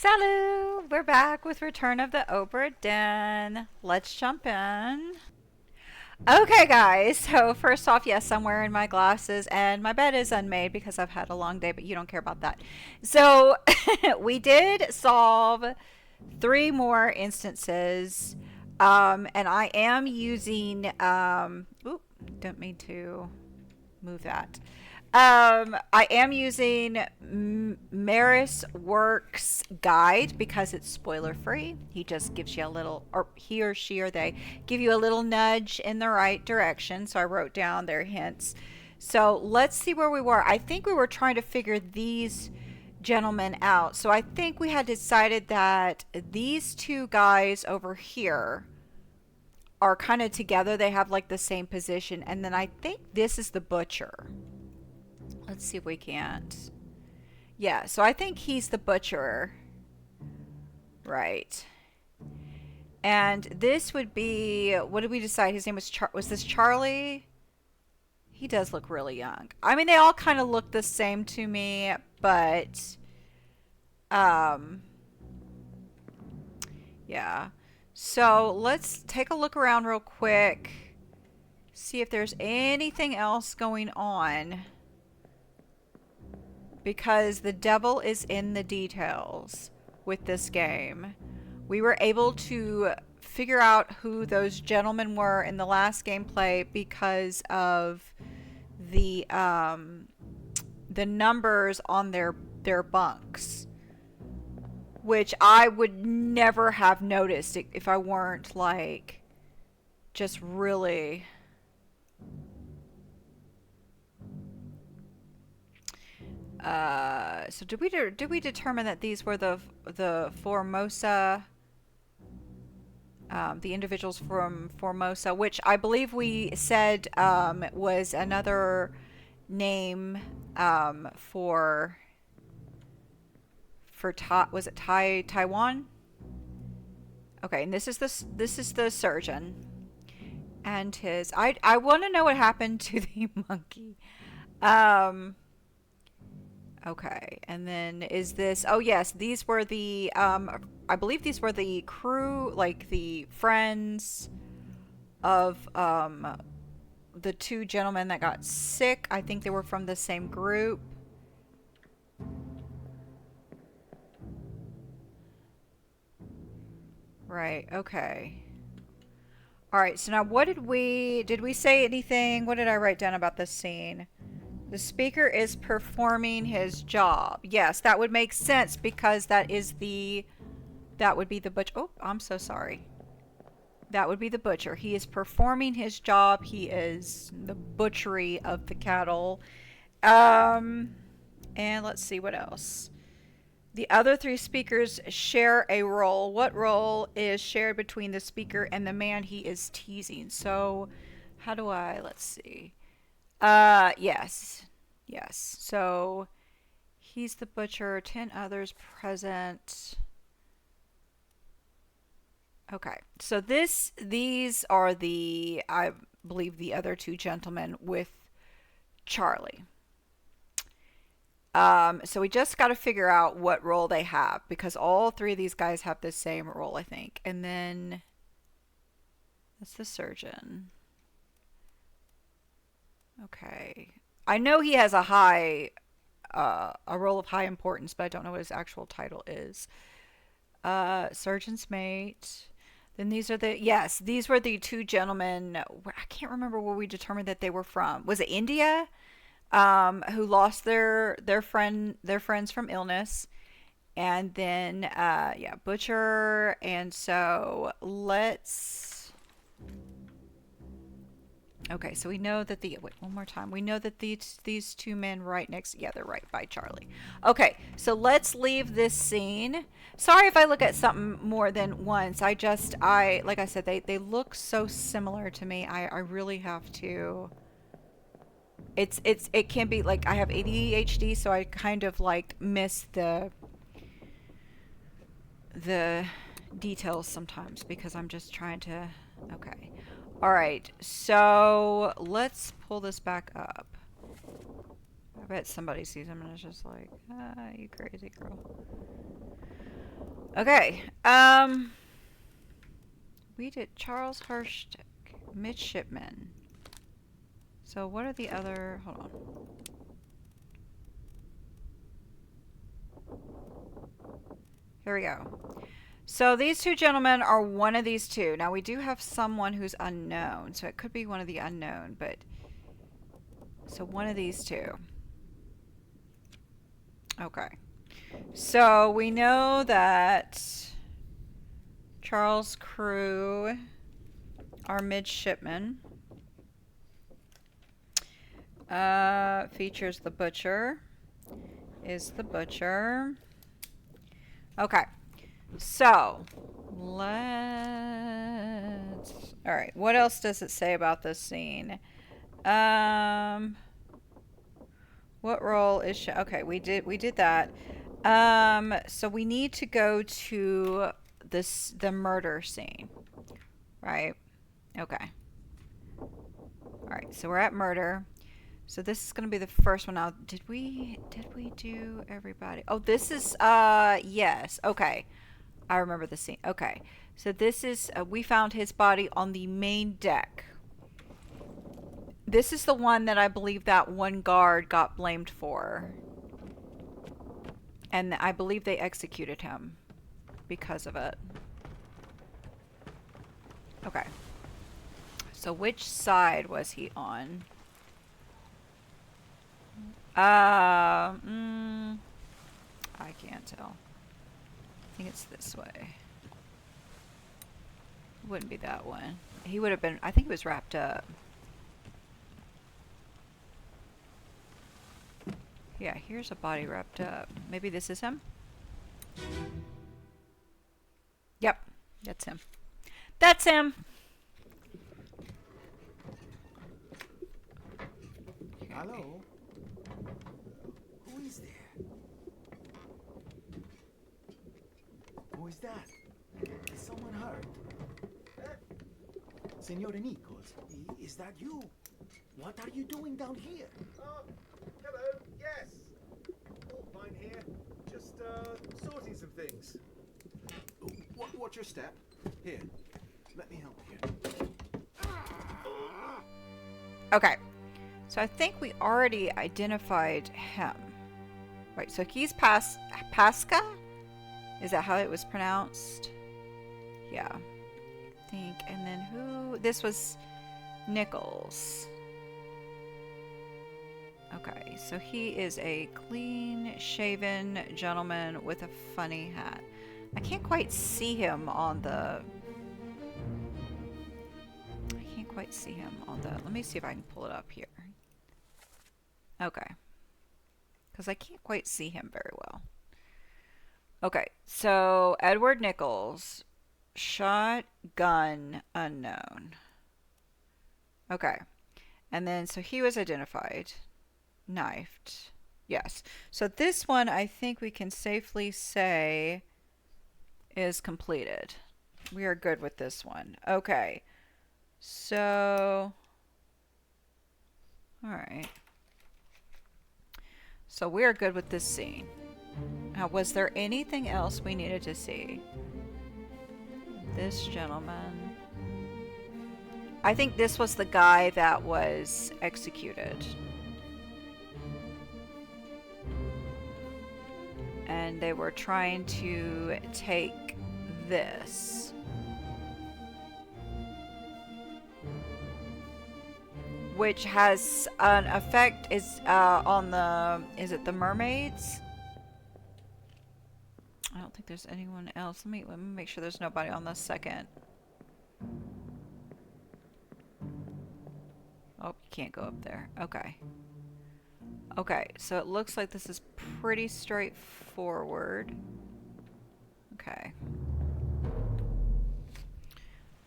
Salut! We're back with Return of the Obra Dinn. Let's jump in. Okay, guys. So first off, yes, I'm wearing my glasses and my bed is unmade because I've had a long day, but you don't care about that. So we did solve three more instances, and I am using. Oop, don't mean to move that. I am using Meruswerk's guide because it's spoiler free. He just gives you a little, or he or she or they give you a little nudge in the right direction. So I wrote down their hints. So let's see where we were. I think we were trying to figure these gentlemen out. So I think we had decided that these two guys over here are kind of together. They have like the same position. And then I think this is the butcher. Let's see if we can't. Yeah, so I think he's the butcher. Right. And this would be, what did we decide? His name was this Charlie? He does look really young. I mean, they all kind of look the same to me, but um yeah. So, let's take a look around real quick. See if there's anything else going on, because the devil is in the details with this game. We were able to figure out who those gentlemen were in the last gameplay because of the numbers on their bunks, which I would never have noticed if I weren't like just really so did we determine that these were the Formosa, the individuals from Formosa, which I believe we said was another name was it Taiwan? Okay, and this is the surgeon and his. I want to know what happened to the monkey. Um, Okay, and then is this? Oh yes, these were the. I believe these were the crew, like the friends of the two gentlemen that got sick. I think they were from the same group. Right. Okay. All right. So now, what did we say anything? What did I write down about this scene? The speaker is performing his job. Yes, that would make sense because that would be the butcher. Oh, I'm so sorry. That would be the butcher. He is performing his job. He is the butchery of the cattle. Um, and let's see what else. The other three speakers share a role. What role is shared between the speaker and the man he is teasing? So, let's see. Yes. Yes. So, he's the butcher, 10 others present. Okay. So these are I believe the other two gentlemen with Charlie. So we just got to figure out what role they have because all three of these guys have the same role, I think. And then that's the surgeon. Okay. I know he has a role of high importance, but I don't know what his actual title is. Surgeon's mate. Then these were the two gentlemen. I can't remember where we determined that they were from. Was it India? Who lost their friends from illness, and then yeah, butcher. And so let's. Okay, so we know that wait, one more time. We know that these two men right next, yeah, they're right by Charlie. Okay, so let's leave this scene. Sorry if I look at something more than once. I like I said, they look so similar to me. I really have to. It can be like I have ADHD, so I kind of like miss the details sometimes because I'm just trying to. Okay. All right, so let's pull this back up. I bet somebody sees him and is just like, ah, you crazy girl. Okay. We did Charles Hurstick, midshipman. So what are the other? Hold on. Here we go. So these two gentlemen are one of these two. Now we do have someone who's unknown, so it could be one of the unknown, but so one of these two. Okay. So we know that Charles Crew are midshipmen. Features the butcher. Is the butcher. Okay. So, let's... Alright, what else does it say about this scene? What role is she... Okay, we did that. So we need to go to the murder scene. Right? Okay. Alright, so we're at murder. So this is going to be the first one. Now, did we do everybody? Oh, this is, yes. Okay. I remember the scene. Okay. So this is, we found his body on the main deck. This is the one that I believe that one guard got blamed for. And I believe they executed him because of it. Okay. So which side was he on? I can't tell. I think it's this way. It wouldn't be that one. He would have been, I think he was wrapped up. Yeah, here's a body wrapped up. Maybe this is him? Yep, that's him. That's him! Hello? Who is there? Who is that? Is someone hurt? Signore Nichols, is that you? What are you doing down here? Hello, yes. All fine here. Just, sorting some things. Watch your step. Here, let me help you. Okay. So I think we already identified him. Right, so he's Pasca? Is that how it was pronounced? Yeah. I think. And then who? This was Nichols. Okay, so he is a clean-shaven gentleman with a funny hat. I can't quite see him on the... Let me see if I can pull it up here. Okay. Because I can't quite see him very well. Okay, so Edward Nichols. Shotgun unknown. Okay. And then, so he was identified. Knifed. Yes. So this one, I think we can safely say is completed. We are good with this one. Okay. So... Alright. So we're good with this scene. Now, was there anything else we needed to see? This gentleman. I think this was the guy that was executed. And they were trying to take this. Which has an effect on the, is it the mermaids? I don't think there's anyone else. Let me make sure there's nobody on the second. Oh, you can't go up there. Okay. Okay, so it looks like this is pretty straightforward. Okay.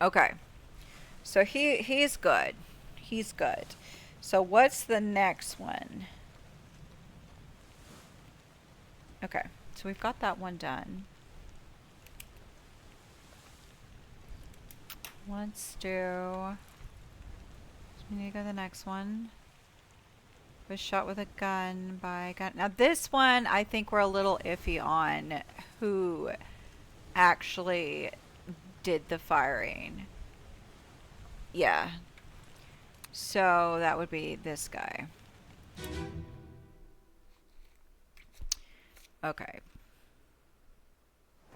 Okay. So he's good. He's good. So what's the next one? Okay, so we've got that one done. Let's do... So we need to go to the next one. Was shot with a gun by a gun. Now this one, I think we're a little iffy on who actually did the firing. Yeah. So that would be this guy. Okay.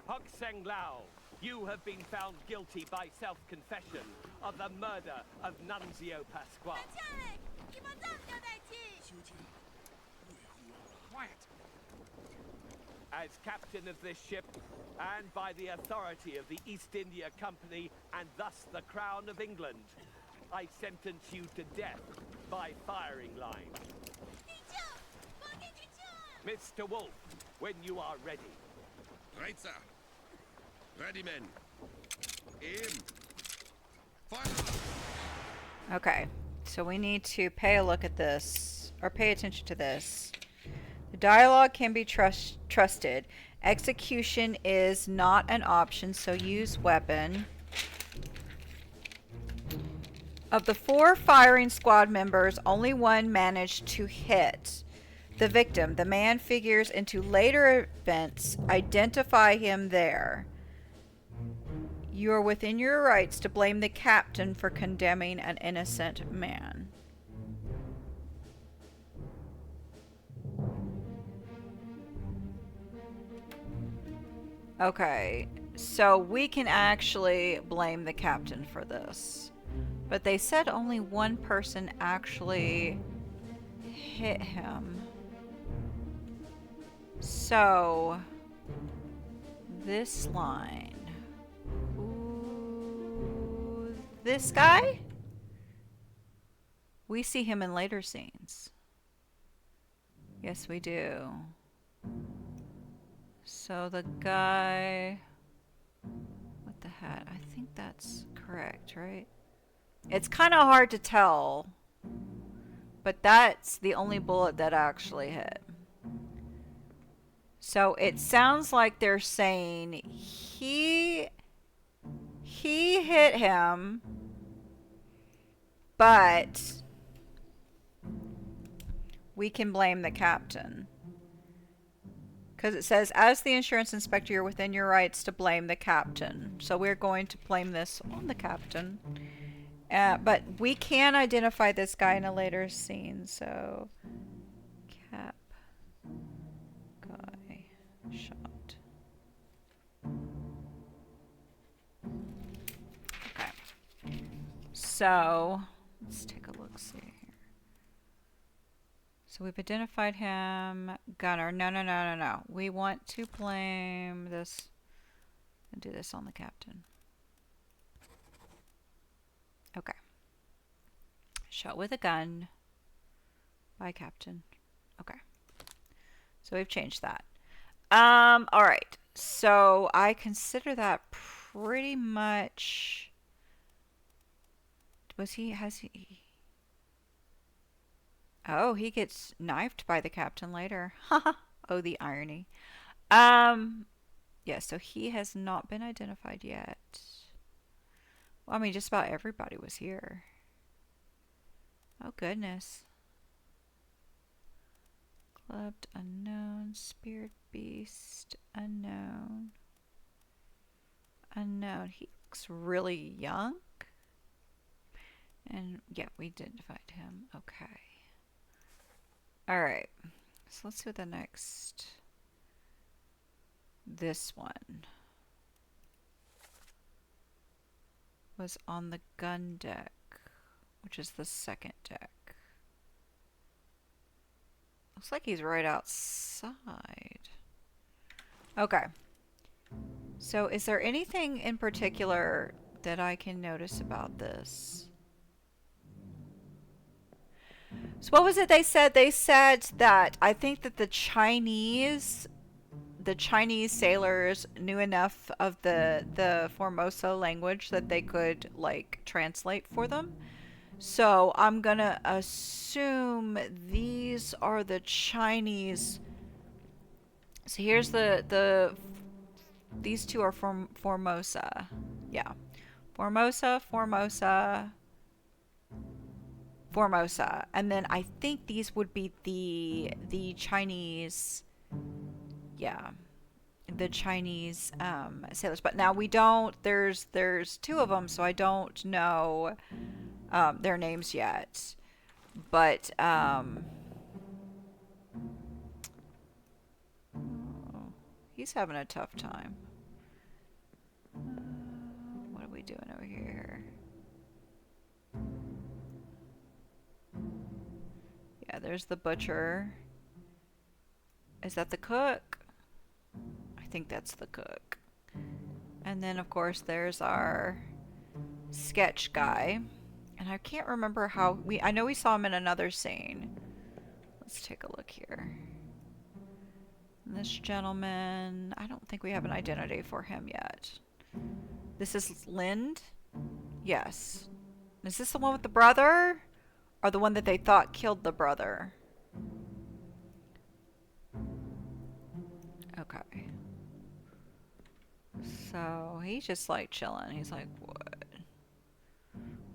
Hok Seng Lao, you have been found guilty by self-confession of the murder of Nunzio Pasquale. Quiet. As captain of this ship, and by the authority of the East India Company, and thus the Crown of England, I sentence you to death by firing line. Mr. Wolf, when you are ready. Right, sir. Ready, men. Aim. Fire! Okay. So we need to pay a look at this, or pay attention to this. The dialogue can be trusted. Execution is not an option, so use weapon. Of the 4 firing squad members, only one managed to hit the victim. The man figures into later events. Identify him there. You are within your rights to blame the captain for condemning an innocent man. Okay, so we can actually blame the captain for this. But they said only one person actually hit him. So, this line. Ooh, this guy? We see him in later scenes. Yes, we do. So the guy with the hat, I think that's correct, right? It's kind of hard to tell, but that's the only bullet that actually hit. So it sounds like they're saying he hit him, but we can blame the captain. Because it says, as the insurance inspector, you're within your rights to blame the captain. So we're going to blame this on the captain. But we can identify this guy in a later scene. So, cap guy shot. Okay. So, let's take a look, see here. So we've identified him. Gunner. No. We want to blame this and do this on the captain. Okay. Shot with a gun by captain. Okay. So we've changed that. Alright. So I consider that pretty much... has he... Oh, he gets knifed by the captain later. Haha. Oh, the irony. Yeah, so he has not been identified yet. Well, I mean, just about everybody was here. Oh, goodness. Clubbed, unknown. Spirit beast, unknown. Unknown. He looks really young. And, yeah, we identified him. Okay. Alright, so let's see what the next, this one was on the gun deck, which is the second deck. Looks like he's right outside. Okay, so is there anything in particular that I can notice about this? So what was it they said? They said that I think that the Chinese sailors knew enough of the Formosa language that they could like translate for them. So I'm gonna assume these are the Chinese. So here's these two are from Formosa. Yeah. Formosa. And then I think these would be the Chinese, yeah, the Chinese sailors. But now we don't. There's two of them, so I don't know their names yet. But oh, he's having a tough time. What are we doing over here? Yeah, there's the butcher. Is that the cook? I think that's the cook. And then, of course, there's our sketch guy. And I can't remember how I know we saw him in another scene. Let's take a look here. And this gentleman, I don't think we have an identity for him yet. This is Lind? Yes. Is this the one with the brother? Or the one that they thought killed the brother? Okay. So he's just like chilling. He's like, what?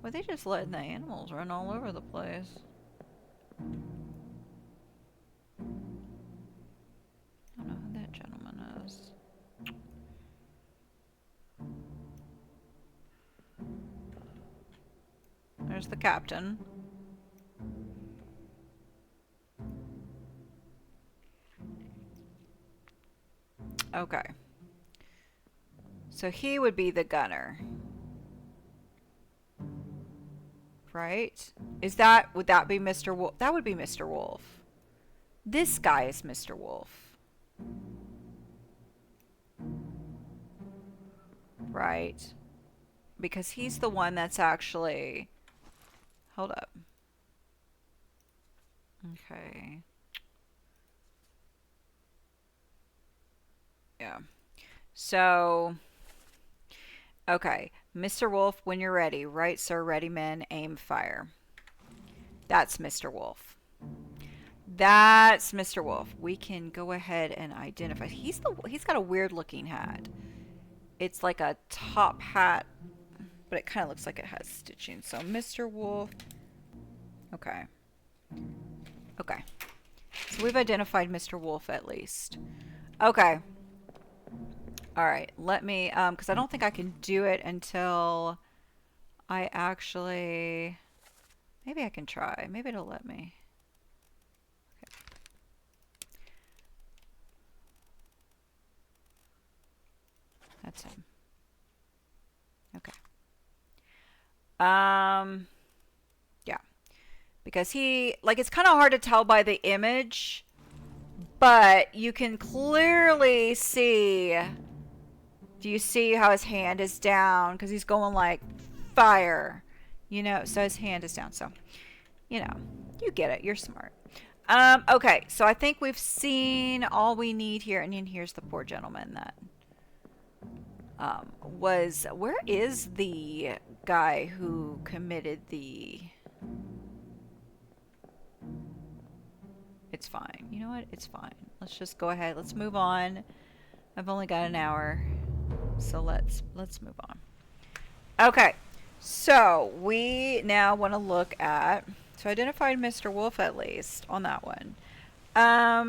Well, they just letting the animals run all over the place. I don't know who that gentleman is. There's the captain. Okay. So he would be the gunner. Right? Would that be Mr. Wolf? That would be Mr. Wolf. This guy is Mr. Wolf. Right? Because he's the one that's actually... Hold up. Okay. Yeah. So... Okay, Mr. Wolf, when you're ready. Right, sir, ready, men, aim, fire. That's Mr. Wolf. That's Mr. Wolf. We can go ahead and identify. He's got a weird looking hat. It's like a top hat, but it kind of looks like it has stitching. So Mr. Wolf. Okay. Okay. So we've identified Mr. Wolf at least. Okay. Alright, let me, because I don't think I can do it until I actually, maybe I can try. Maybe it'll let me. Okay. That's him. Okay. Yeah. Because he, like, it's kind of hard to tell by the image, but you can clearly see... Do you see how his hand is down? Because he's going like fire. You know, so his hand is down. So, you know, you get it. You're smart. Okay, so I think we've seen all we need here. And then here's the poor gentleman that was... Where is the guy who committed the... It's fine. You know what? It's fine. Let's just go ahead. Let's move on. I've only got an hour. So let's move on. Okay, so we now want to look at, so identified Mr. Wolf at least on that one. At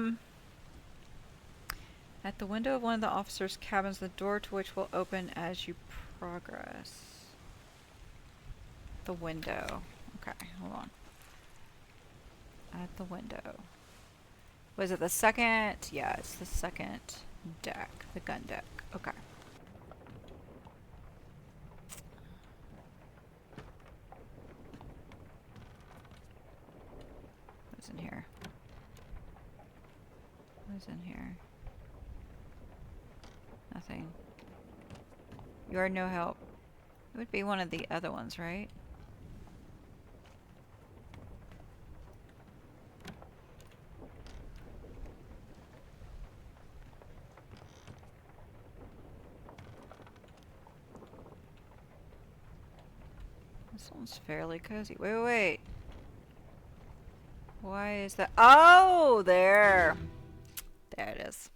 the window of one of the officers' cabins, the door to which will open as you progress. The window. Okay, hold on. At the window. Was it the second? Yeah, it's the second deck, the gun deck. Okay. What's in here? What's in here? Nothing. You are no help. It would be one of the other ones, right? This one's fairly cozy. Wait, wait, wait. Why is that? Oh, there. There it is.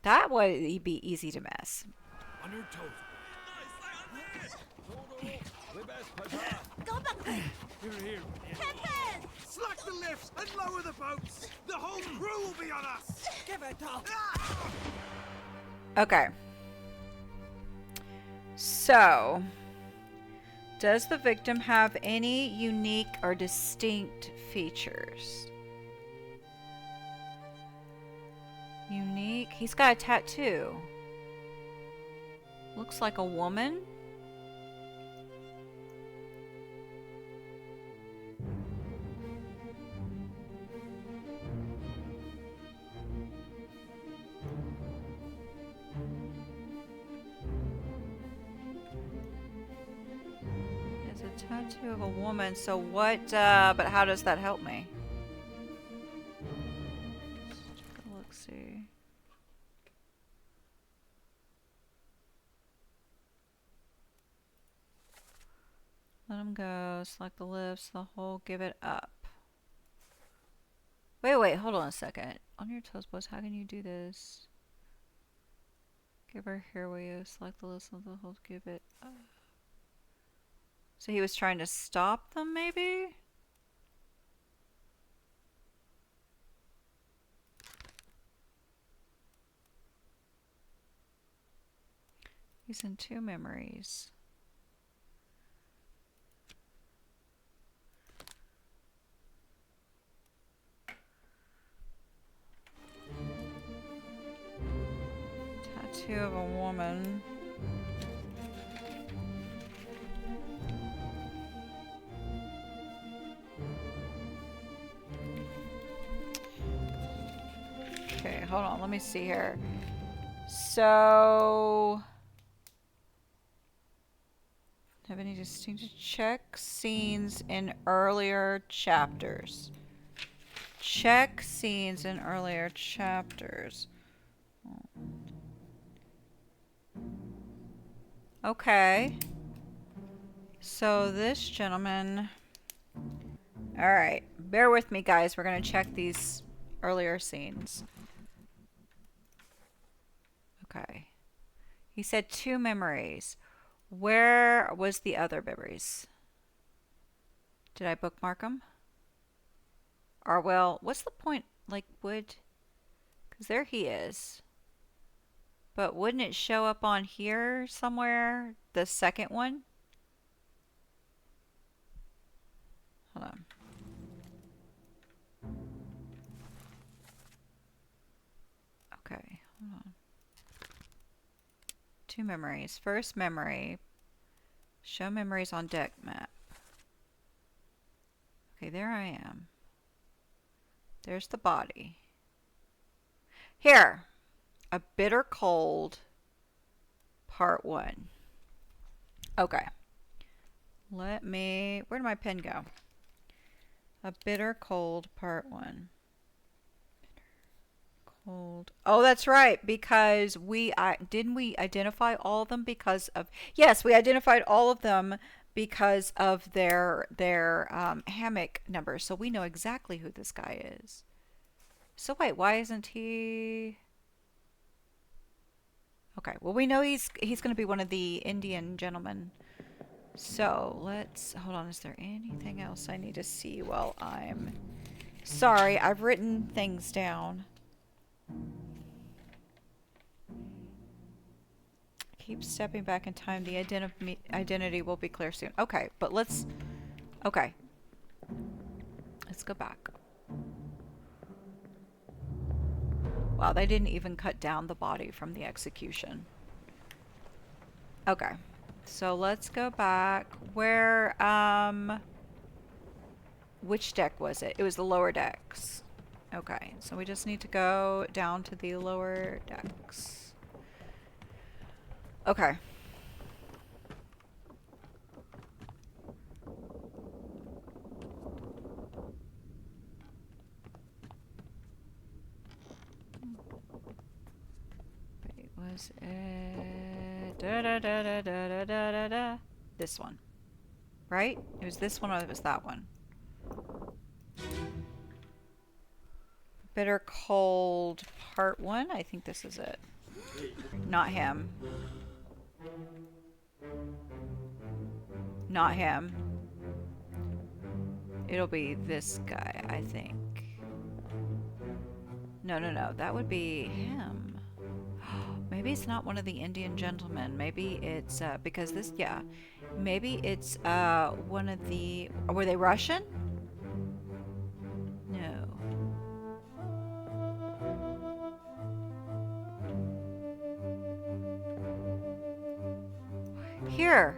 That would be easy to miss. On your toes, Go back. Here. Captain! Slack the lifts and lower the boats. The whole crew will be on us. Give it up. Okay. So, does the victim have any unique or distinct features? Unique. He's got a tattoo. Looks like a woman. It's a tattoo of a woman. So what, but how does that help me? Let's take a look, see. Let him go. Select the lifts, the hole, give it up. Wait, hold on a second. On your toes, boys, how can you do this? Give her here, will you? Select the list of the hole, give it up. So he was trying to stop them, maybe? He's in 2 memories. Tattoo of a woman. Okay, hold on, let me see here. So, have any distinctive check scenes in earlier chapters? Check scenes in earlier chapters. Okay. So this gentleman... Alright, bear with me guys, we're gonna check these earlier scenes. Okay. He said 2 memories. Where was the other memories? Did I bookmark them? Or, well, what's the point? Like, would... Because there he is. But wouldn't it show up on here somewhere? The second one? Hold on. Okay, hold on. 2 memories. First memory. Show memories on deck map. Okay, there I am. There's the body. Here. A Bitter Cold. Part 1. Okay. Let me... Where did my pen go? A Bitter Cold Part 1. Cold. Oh, that's right, because we didn't we identify all of them because of... Yes, we identified all of them because of their hammock numbers, so we know exactly who this guy is. So wait, why isn't he... Okay, well we know he's going to be one of the Indian gentlemen. So let's... Hold on, is there anything else I need to see while I'm... Sorry, I've written things down. Keep stepping back in time. The identity will be clear soon. Okay, but let's... Okay. Let's go back. Wow, they didn't even cut down the body from the execution. Okay. So let's go back. Where, which deck was it? It was the lower decks. Okay, so we just need to go down to the lower decks. Okay. Wait, was it... This one. Right? It was this one or it was that one? Bitter Cold Part 1? I think this is it. Not him. Not him. It'll be this guy, I think. No, no, no. That would be him. Maybe it's not one of the Indian gentlemen. Maybe it's, because this, yeah. Maybe it's, one of the, were they Russian? No. Here.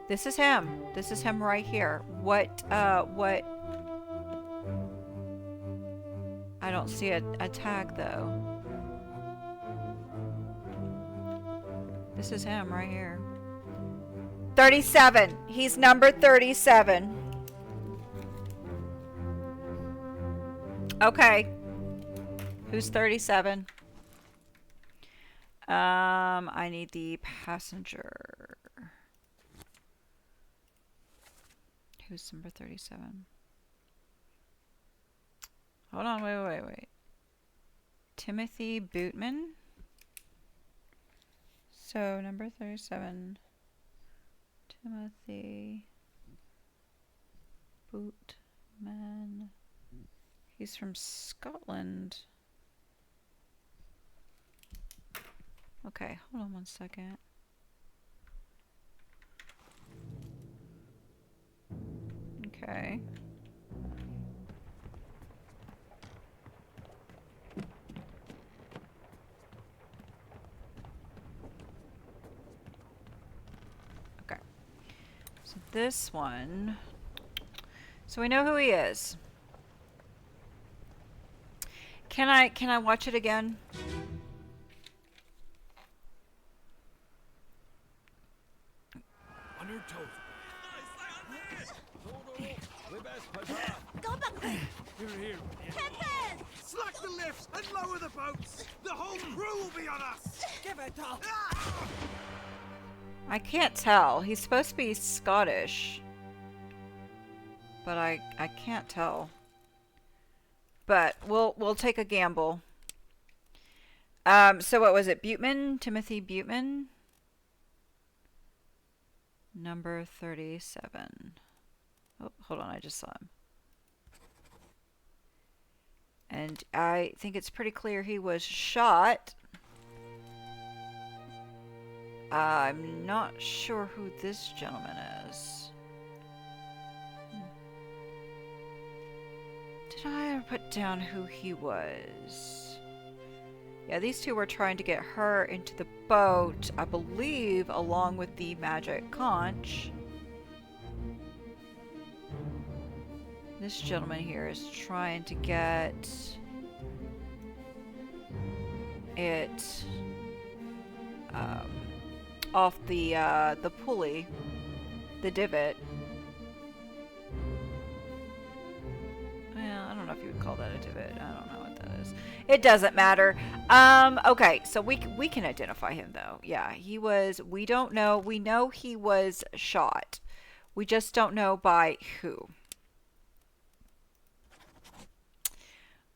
This is him. This is him right here. What? I don't see a tag though. This is him right here. 37. He's number 37. Okay. Who's 37? I need the passenger. Who's number 37? Hold on, wait. Timothy Bootman. So, number 37. Timothy Bootman. He's from Scotland. Okay, hold on one second. Okay. Okay. So this one. So we know who he is. Can I watch it again? On your toes. Go back. Here. Captain! Slack the lifts and lower the boats. The whole crew will be on us. Give it up. I can't tell. He's supposed to be Scottish. But I can't tell. But we'll take a gamble. So what was it? Bootman? Timothy Bootman? Number 37. Oh, hold on, I just saw him. And I think it's pretty clear he was shot. I'm not sure who this gentleman is. Did I put down who he was? Yeah, these two were trying to get her into the boat, I believe, along with the magic conch. This gentleman here is trying to get it off the pulley, the divot. Well, I don't know if you would call that a divot. I don't know what that is. It doesn't matter. Okay, so we can identify him though. Yeah, he was. We don't know. We know he was shot. We just don't know by who.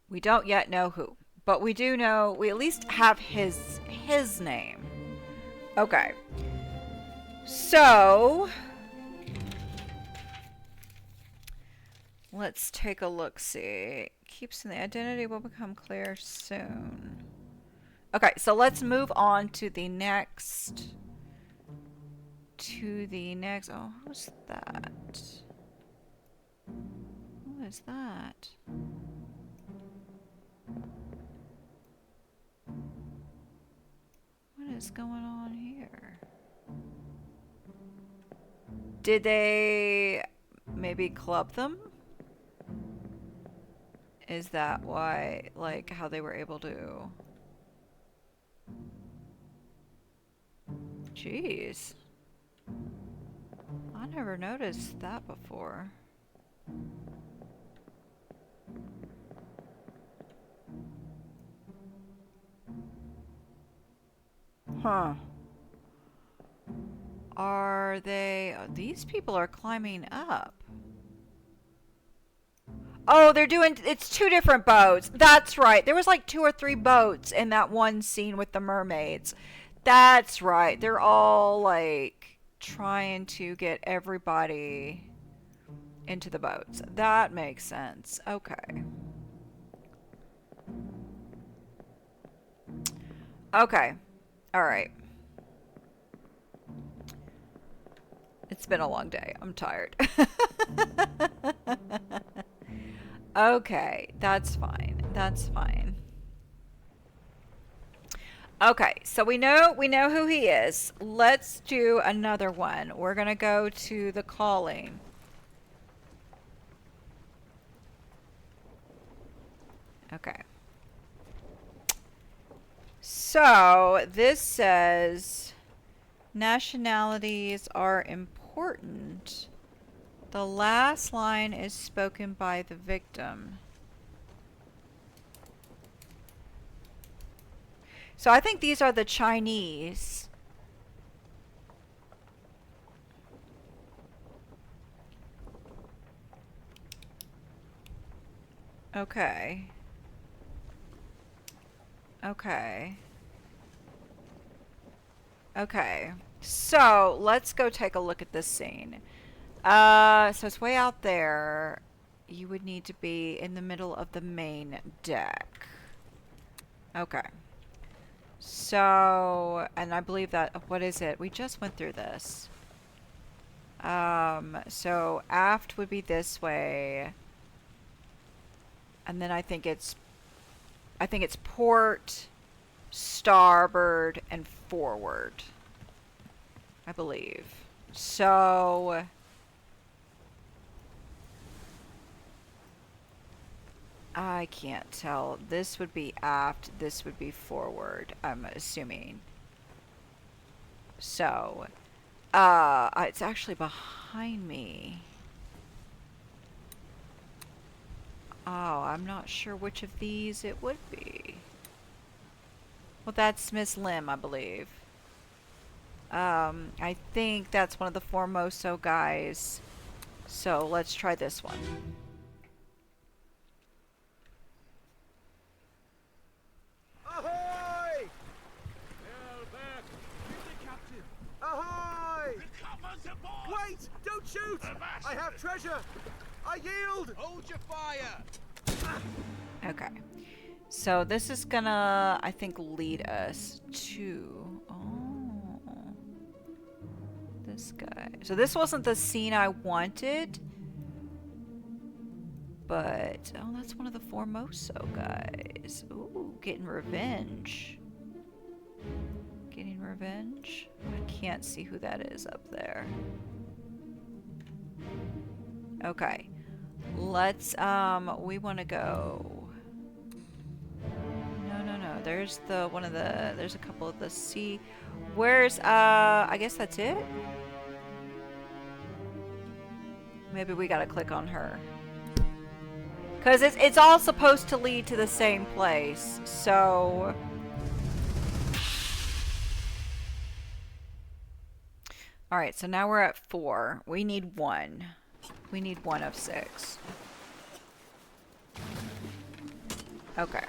We don't yet know who, but we do know, we at least have his name. Okay. So, let's take a look-see. Keeps in the identity will become clear soon. Okay, so let's move on to the next. Oh, who's that? Who is that? What is going on here? Did they maybe club them? Is that why, like, how they were able to? Jeez. I never noticed that before. Huh. Are they... these people are climbing up. Oh, they're doing... it's two different boats. That's right. There was like 2 or 3 boats in that one scene with the mermaids. That's right. They're all like trying to get everybody into the boats. That makes sense. Okay. Okay. All right. It's been a long day. I'm tired. Okay, that's fine. That's fine. Okay, so we know who he is. Let's do another one. We're gonna go to the calling. Okay. So this says nationalities are important. The last line is spoken by the victim. So I think these are the Chinese. Okay. Okay. Okay. So let's go take a look at this scene. So it's way out there. You would need to be in the middle of the main deck. Okay. So, and I believe that, what is it? We just went through this. So aft would be this way. And then I think it's port, starboard, and forward. I believe. So I can't tell. This would be aft, this would be forward, I'm assuming. So, it's actually behind me. Oh, I'm not sure which of these it would be. Well, that's Miss Lim, I believe. I think that's one of the Formoso guys. So let's try this one. Ahoy! Hell back! Captain! Ahoy! Wait! Don't shoot! I have treasure! I yield! Hold your fire! Okay. So this is gonna, I think, lead us to... Oh. This guy. So this wasn't the scene I wanted. But... Oh, that's one of the Formoso guys. Ooh, getting revenge. Getting revenge? I can't see who that is up there. Okay. Let's, we want to go... No. There's the, one of the, there's a couple of the sea... Where's, I guess that's it? Maybe we gotta click on her. Because it's all supposed to lead to the same place, so... Alright, so now we're at 4. We need 1. We need 1 of 6. Okay.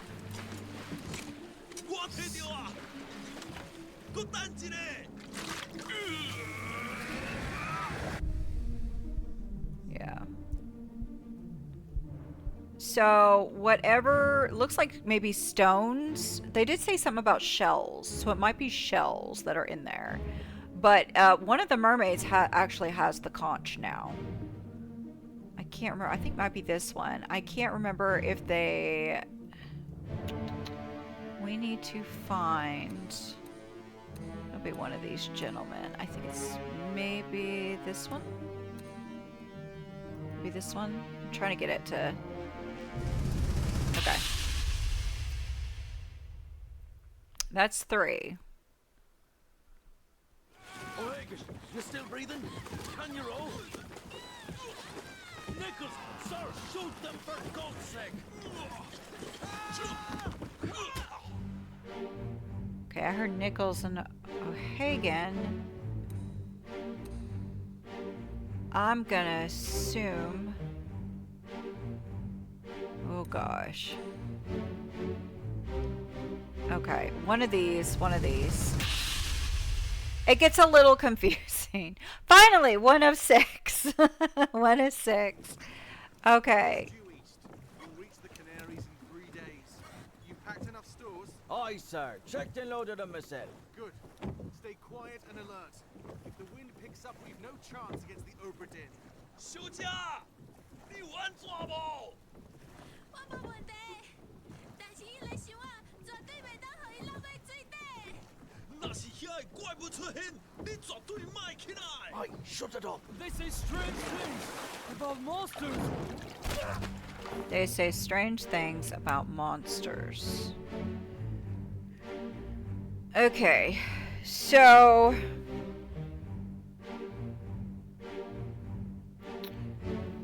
Yeah. So, whatever... Looks like maybe stones. They did say something about shells, so it might be shells that are in there. But one of the mermaids actually has the conch now. I can't remember. I think it might be this one. I can't remember if they... We need to find... It'll be one of these gentlemen. I think it's maybe this one? Maybe this one? I'm trying to get it to... Okay. That's 3. O'Hagan, you still breathing? Can you roll? Nichols, sir, shoot them for God's sake! Okay, I heard Nichols and O'Hagan. I'm gonna assume... Oh gosh. Okay, one of these. It gets a little confusing. 16. Finally, 1 of 6. 1 of 6. Okay. Due east. You'll reach the Canaries in 3 days. You packed enough stores? Aye, sir. Checked and loaded them myself. Good. Stay quiet and alert. If the wind picks up, we've no chance against the Obra Dinn. 休假，你玩抓不？我冇问题，但是伊来想啊，绝对袂当互伊落去水底。那是遐个怪物出现，你绝对卖起来。 Aye, shut it up. They say strange things about monsters. They say strange things about monsters. Okay, so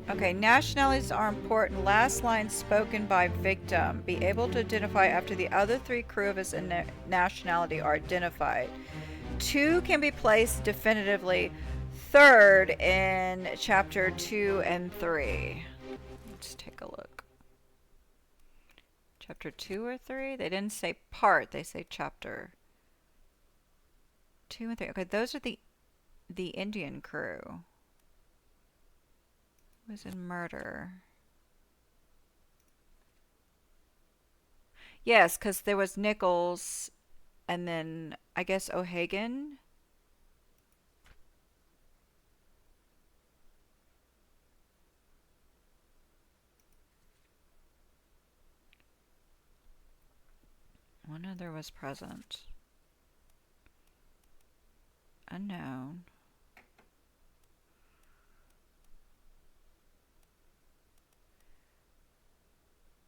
okay, nationalities are important. Last line spoken by victim. Be able to identify after the other 3 crew of his nationality are identified. 2 can be placed definitively. 3rd in chapter 2 and 3. Let's take a look. Chapter 2 or 3? They didn't say part, they say chapter 2 and 3. Okay, those are the Indian crew. Was in murder. Yes, because there was Nichols and then I guess O'Hagan. One other was present. Unknown.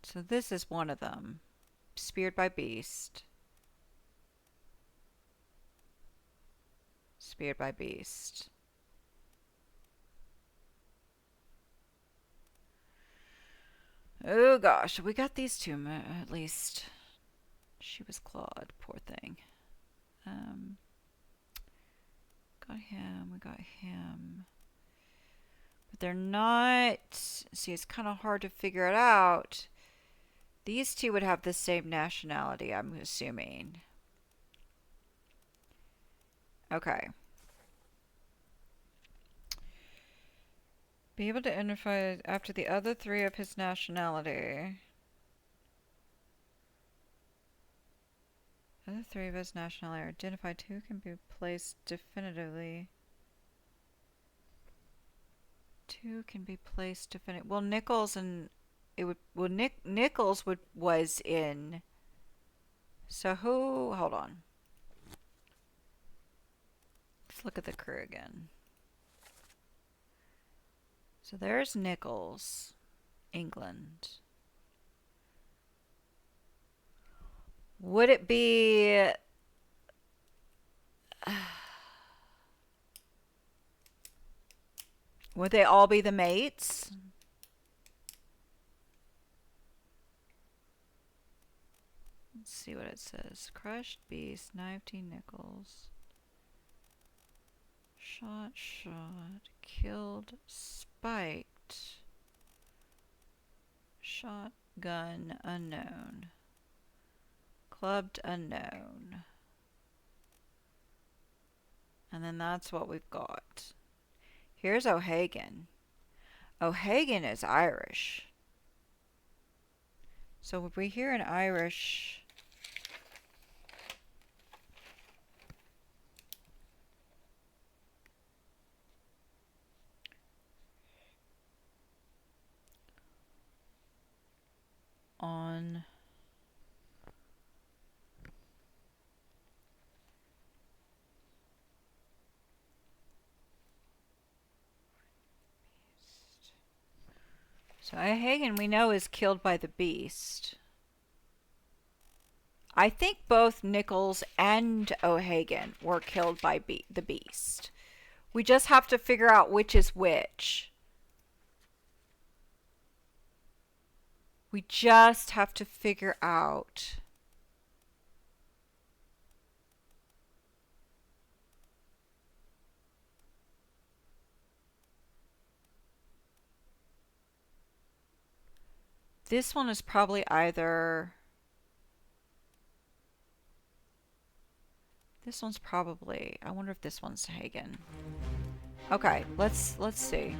So this is one of them. Speared by beast. Speared by beast. Oh gosh, we got these 2 at least. She was clawed, poor thing. Got him, we got him. But they're not... See, it's kind of hard to figure it out. These 2 would have the same nationality, I'm assuming. Okay. Be able to identify after the other 3 of his nationality. Other 3 of his nationality are identified. 2 can be placed definitively. 2 can be placed definitively. Well, Nichols and it would. Well, Nichols was in. So who? Hold on. Let's look at the crew again. So there's Nichols, England. Would it be... would they all be the mates? Let's see what it says. Crushed beast, knifed Nichols. Shot, killed, spiked. Shotgun, unknown. Clubbed, unknown. And then that's what we've got. Here's O'Hagan. O'Hagan is Irish. So if we hear an Irish... on... So O'Hagan we know is killed by the beast. I think both Nichols and O'Hagan were killed by the beast. We just have to figure out which is which. We just have to figure out. This one is probably either This one's probably... I wonder if this one's Hagen. Okay, let's see.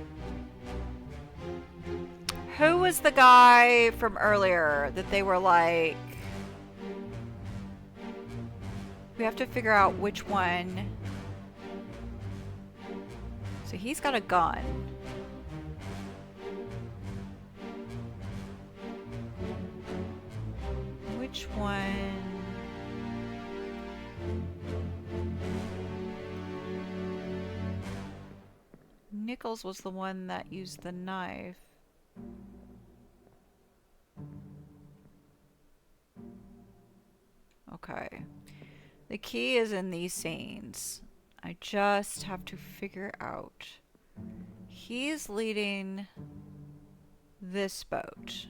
Who was the guy from earlier that they were like... We have to figure out which one. So he's got a gun. Which one? Nichols was the one that used the knife. Okay. The key is in these scenes. I just have to figure out. He's leading this boat.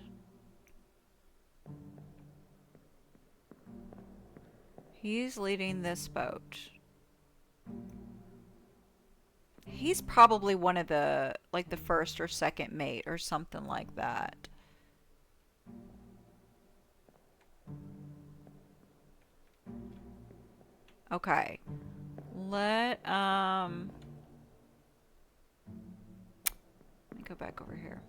He's leading this boat. He's probably one of the, like the first or second mate or something like that. Okay. Let me go back over here.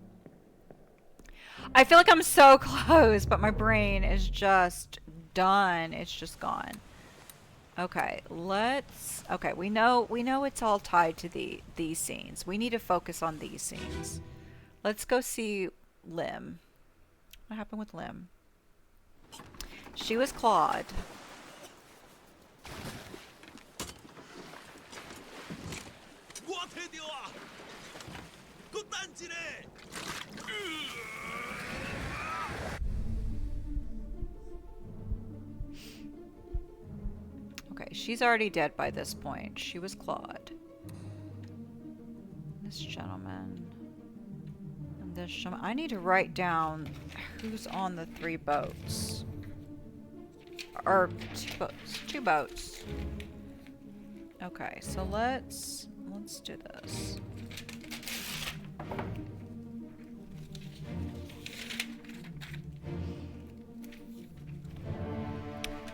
I feel like I'm so close, but my brain is just done. It's just gone. Okay, let's... Okay, we know it's all tied to these scenes. We need to focus on these scenes. Let's go see Lim. What happened with Lim? She was clawed. Okay, she's already dead by this point. She was clawed. This gentleman. And this gentleman. I need to write down who's on the 3 boats. Or 2 boats. 2 boats. Okay, so let's do this.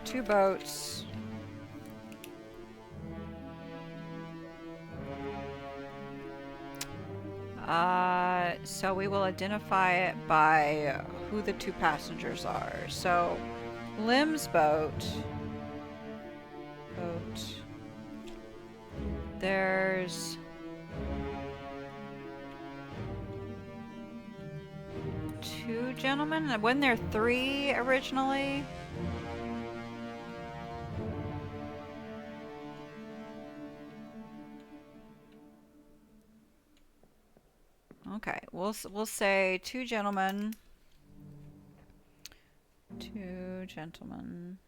Two boats. So we will identify it by who the 2 passengers are. So, Lim's boat. There's... two gentlemen? Wasn't there 3 originally? Okay, we'll say 2 gentlemen. 2 gentlemen.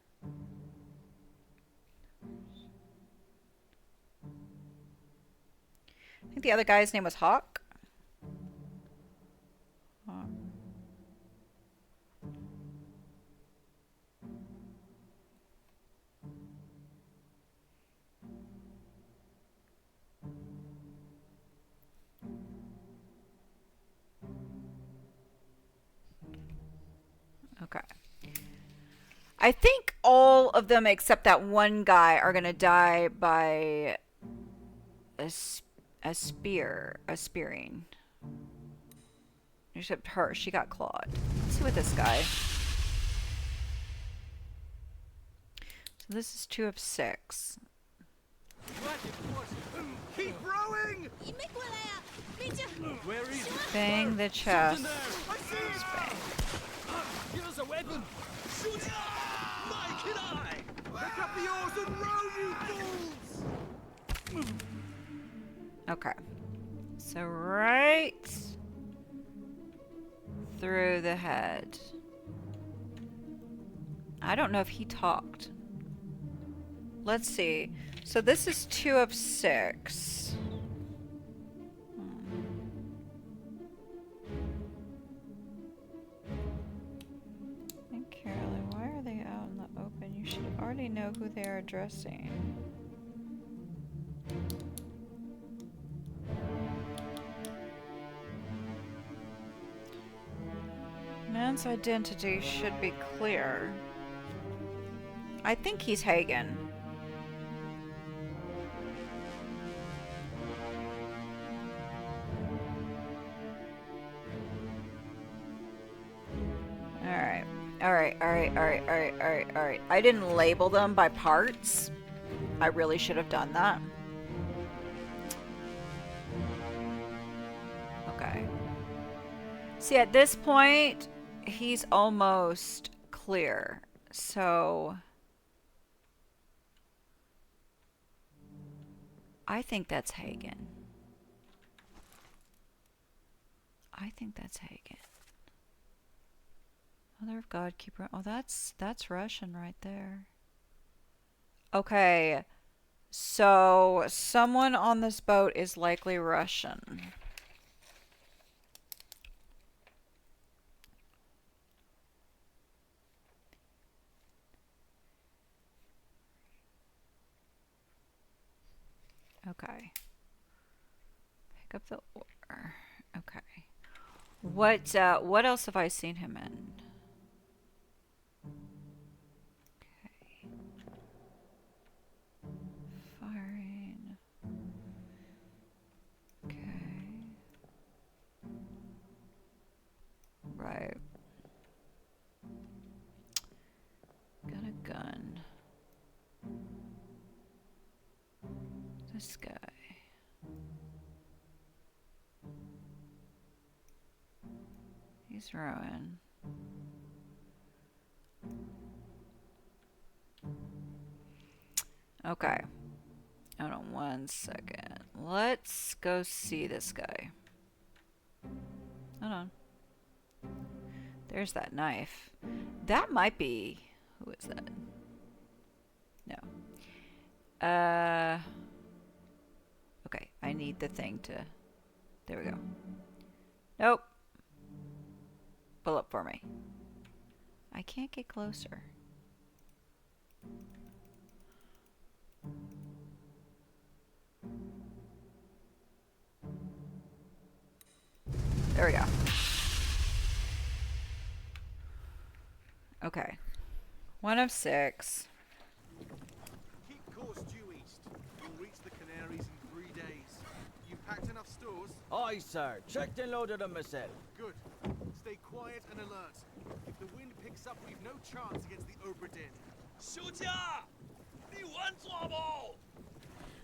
I think the other guy's name was Hawk. Okay. I think all of them except that one guy are gonna die by a spearing. Except her, she got clawed. Let's see what this guy. So this is 2 of 6. Keep rowing! 你没过来呀、你这 Where is it? Bang the chest. I see it! Just bang. Give us a weapon. Shoot! My kid eye! Pick up the oars and row, you fools! Okay. So right through the head. I don't know if he talked. Let's see. So this is 2 of 6. And Carolee, why are they out in the open? You should already know who they are addressing. Man's identity should be clear. I think he's Hagen. Alright, alright, alright, alright, alright, alright. I didn't label them by parts. I really should have done that. Okay. See, at this point, he's almost clear. So I think that's Hagen. I think that's Hagen. Mother of God, keeper. Oh, that's Russian right there. Okay. So someone on this boat is likely Russian. Okay. Pick up the oar. Okay. What else have I seen him in? Okay. Firing. Okay. Right. Got a gun. This guy. He's rowing. Okay. Hold on one second. Let's go see this guy. Hold on. There's that knife. That might be... Who is that? No. Okay. I need the thing to... There we go. Nope. Pull up for me. I can't get closer. There we go. Okay. 1 of 6. Keep course due east. You'll reach the Canaries in 3 days. You packed enough stores? Aye, sir. Checked and loaded them myself. Good. Stay quiet and alert. If the wind picks up, we've no chance against the Obra Dinn. 休假，你玩抓不？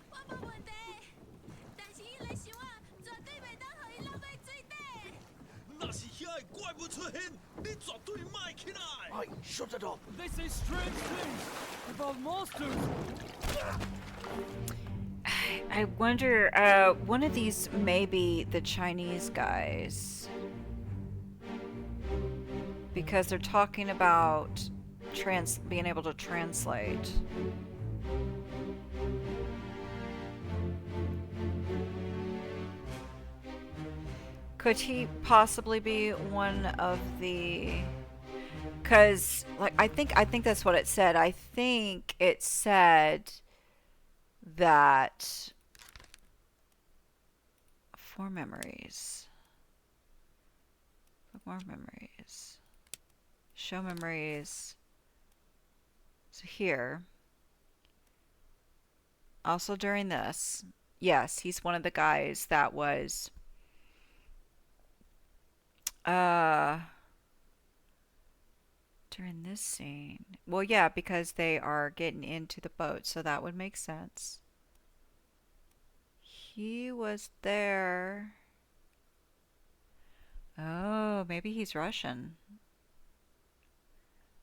我无问题，但是伊来想啊，绝对袂当互伊落去水底。那是遐个怪物出现，你绝对卖起来。 Aye, shut it up. They say strange things about monsters. I wonder, one of these may be the Chinese guys. Because they're talking about being able to translate. Could he possibly be one of the... Because, like, I think that's what it said. I think it said that... Four memories. More memories. Show memories. So here. Also during this. Yes, he's one of the guys that was... during this scene. Well, yeah, because they are getting into the boat, so that would make sense. He was there. Oh, maybe he's Russian.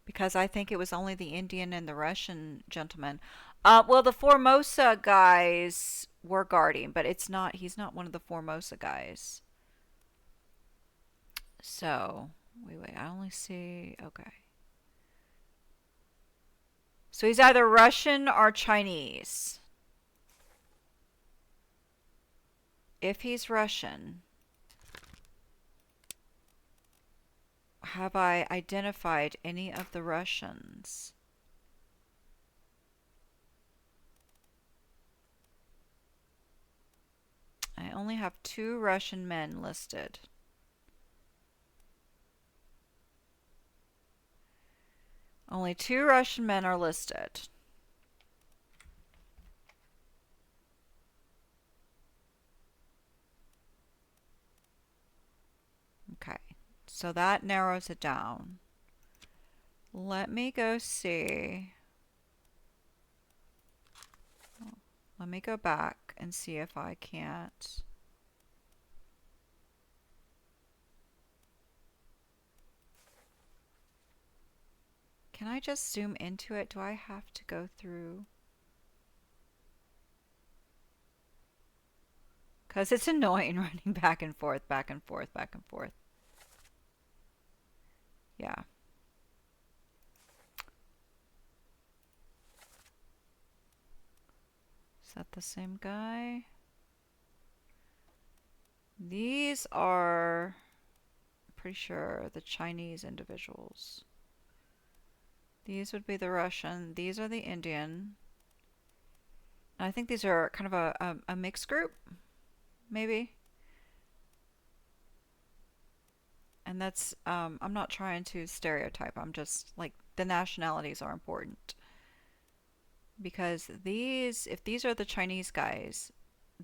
Because I think it was only the Indian and the Russian gentleman. Well, the Formosa guys were guarding, but it's not. He's not one of the Formosa guys. So, wait. I only see. Okay. So he's either Russian or Chinese. If he's Russian, have I identified any of the Russians? I only have 2 Russian men listed. Only 2 Russian men are listed. Okay, so that narrows it down. let me go see. Let me go back and see if I can't. Can I just zoom into it? Do I have to go through? Because it's annoying running back and forth, back and forth, back and forth. Yeah. Is that the same guy? These are, I'm pretty sure, the Chinese individuals. These would be the Russian. These are the Indian. And I think these are kind of a mixed group, maybe. And that's, I'm not trying to stereotype. I'm just, like, the nationalities are important. Because these, if these are the Chinese guys,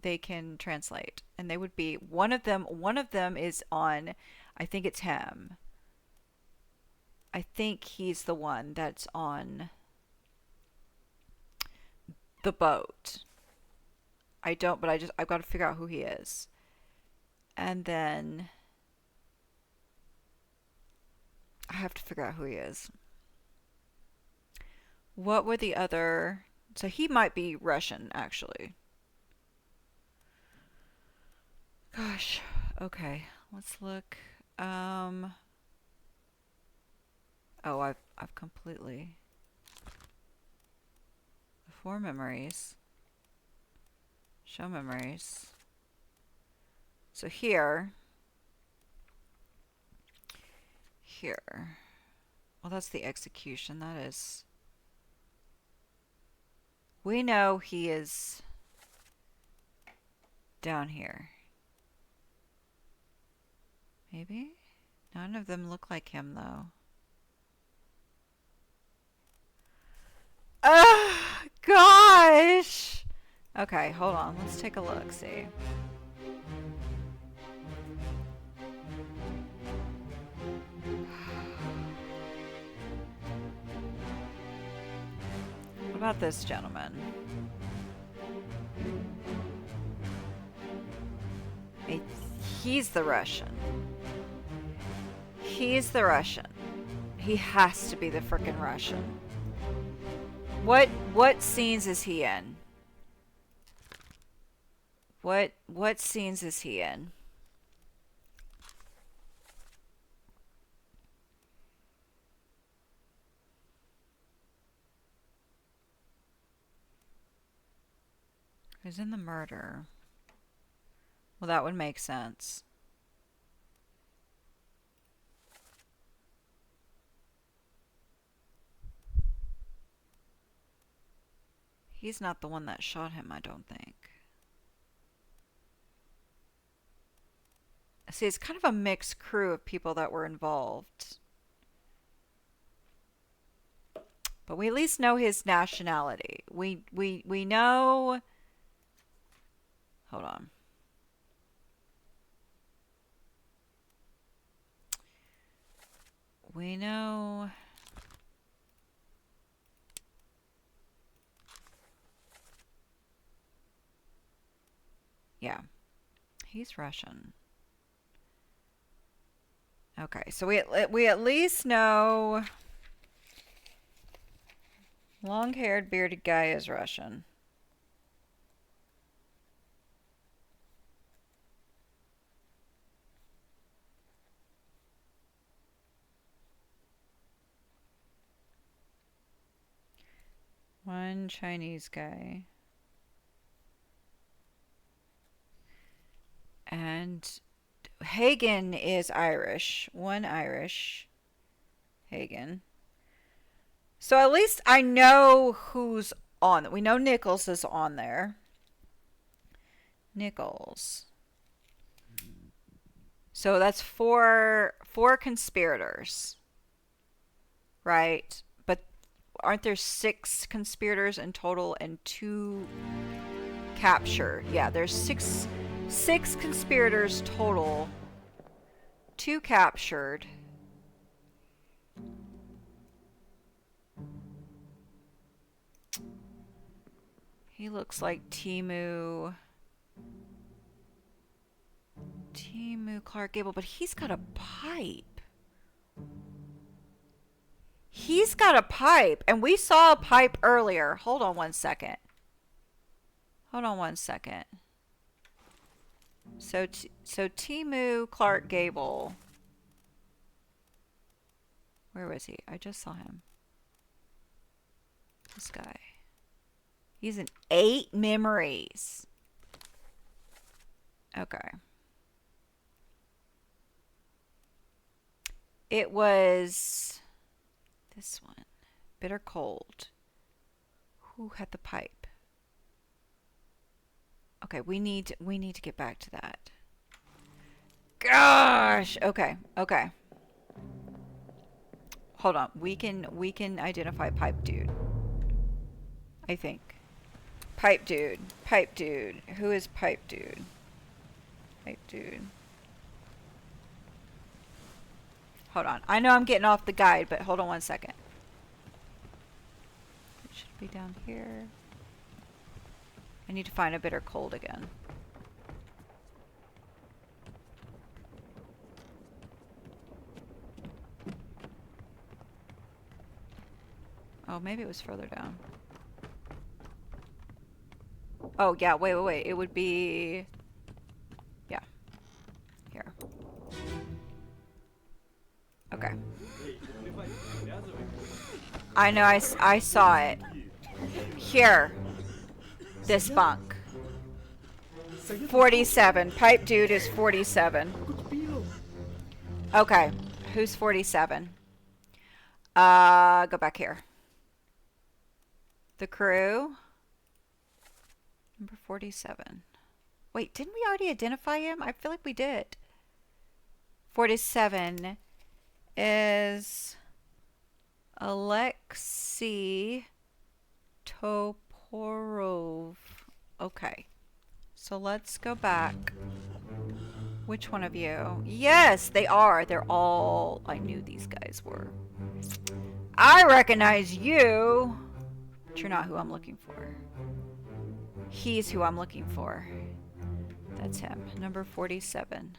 they can translate. And they would be, one of them is on, I think it's him. I think he's the one that's on the boat. I don't, but I've got to figure out who he is. And then I have to figure out who he is. What were the other? So he might be Russian, actually. Gosh. Okay. Let's look. Oh, I've completely. Four memories. Show memories. So here. Well, that's the execution. That is. We know he is down here. Maybe? None of them look like him, though. Gosh! Okay, hold on. Let's take a look, see. What about this gentleman? He's the Russian. He's the Russian. He has to be the frickin' Russian. What scenes is he in? What scenes is he in? Who's in the murder? Well, that would make sense. He's not the one that shot him, I don't think. See, it's kind of a mixed crew of people that were involved. But we at least know his nationality. We know... Hold on. We know... Yeah. He's Russian. Okay, so we at least know long-haired bearded guy is Russian. One Chinese guy. And Hagen is Irish. One Irish. Hagen. So at least I know who's on. We know Nichols is on there. Nichols. So that's four conspirators. Right? But aren't there 6 conspirators in total and 2 captured? Yeah, there's 6 conspirators total. 2 captured. He looks like Timu Clark Gable, but he's got a pipe. He's got a pipe, and we saw a pipe earlier. Hold on one second. Hold on one second. So Timu Clark Gable. Where was he? I just saw him. This guy. He's in 8 memories. Okay. It was this one. Bitter cold. Who had the pipe? Okay, we need to get back to that. Gosh. Okay. Okay. Hold on. We can identify pipe dude. I think. Pipe dude. Pipe dude. Who is pipe dude? Pipe dude. Hold on. I know I'm getting off the guide, but hold on one second. It should be down here. I need to find a bitter cold again. Oh, maybe it was further down. Oh, yeah. Wait. It would be... Yeah. Here. Okay. I know, I saw it. Here. This bunk. 47. Pipe dude is 47. Okay. Who's 47? Go back here. The crew. Number 47. Wait, didn't we already identify him? I feel like we did. 47 is Alexei Toporov. Okay. So let's go back. Which one of you? Yes, they are. They're all... I knew these guys were. I recognize you. But you're not who I'm looking for. He's who I'm looking for. That's him. Number 47.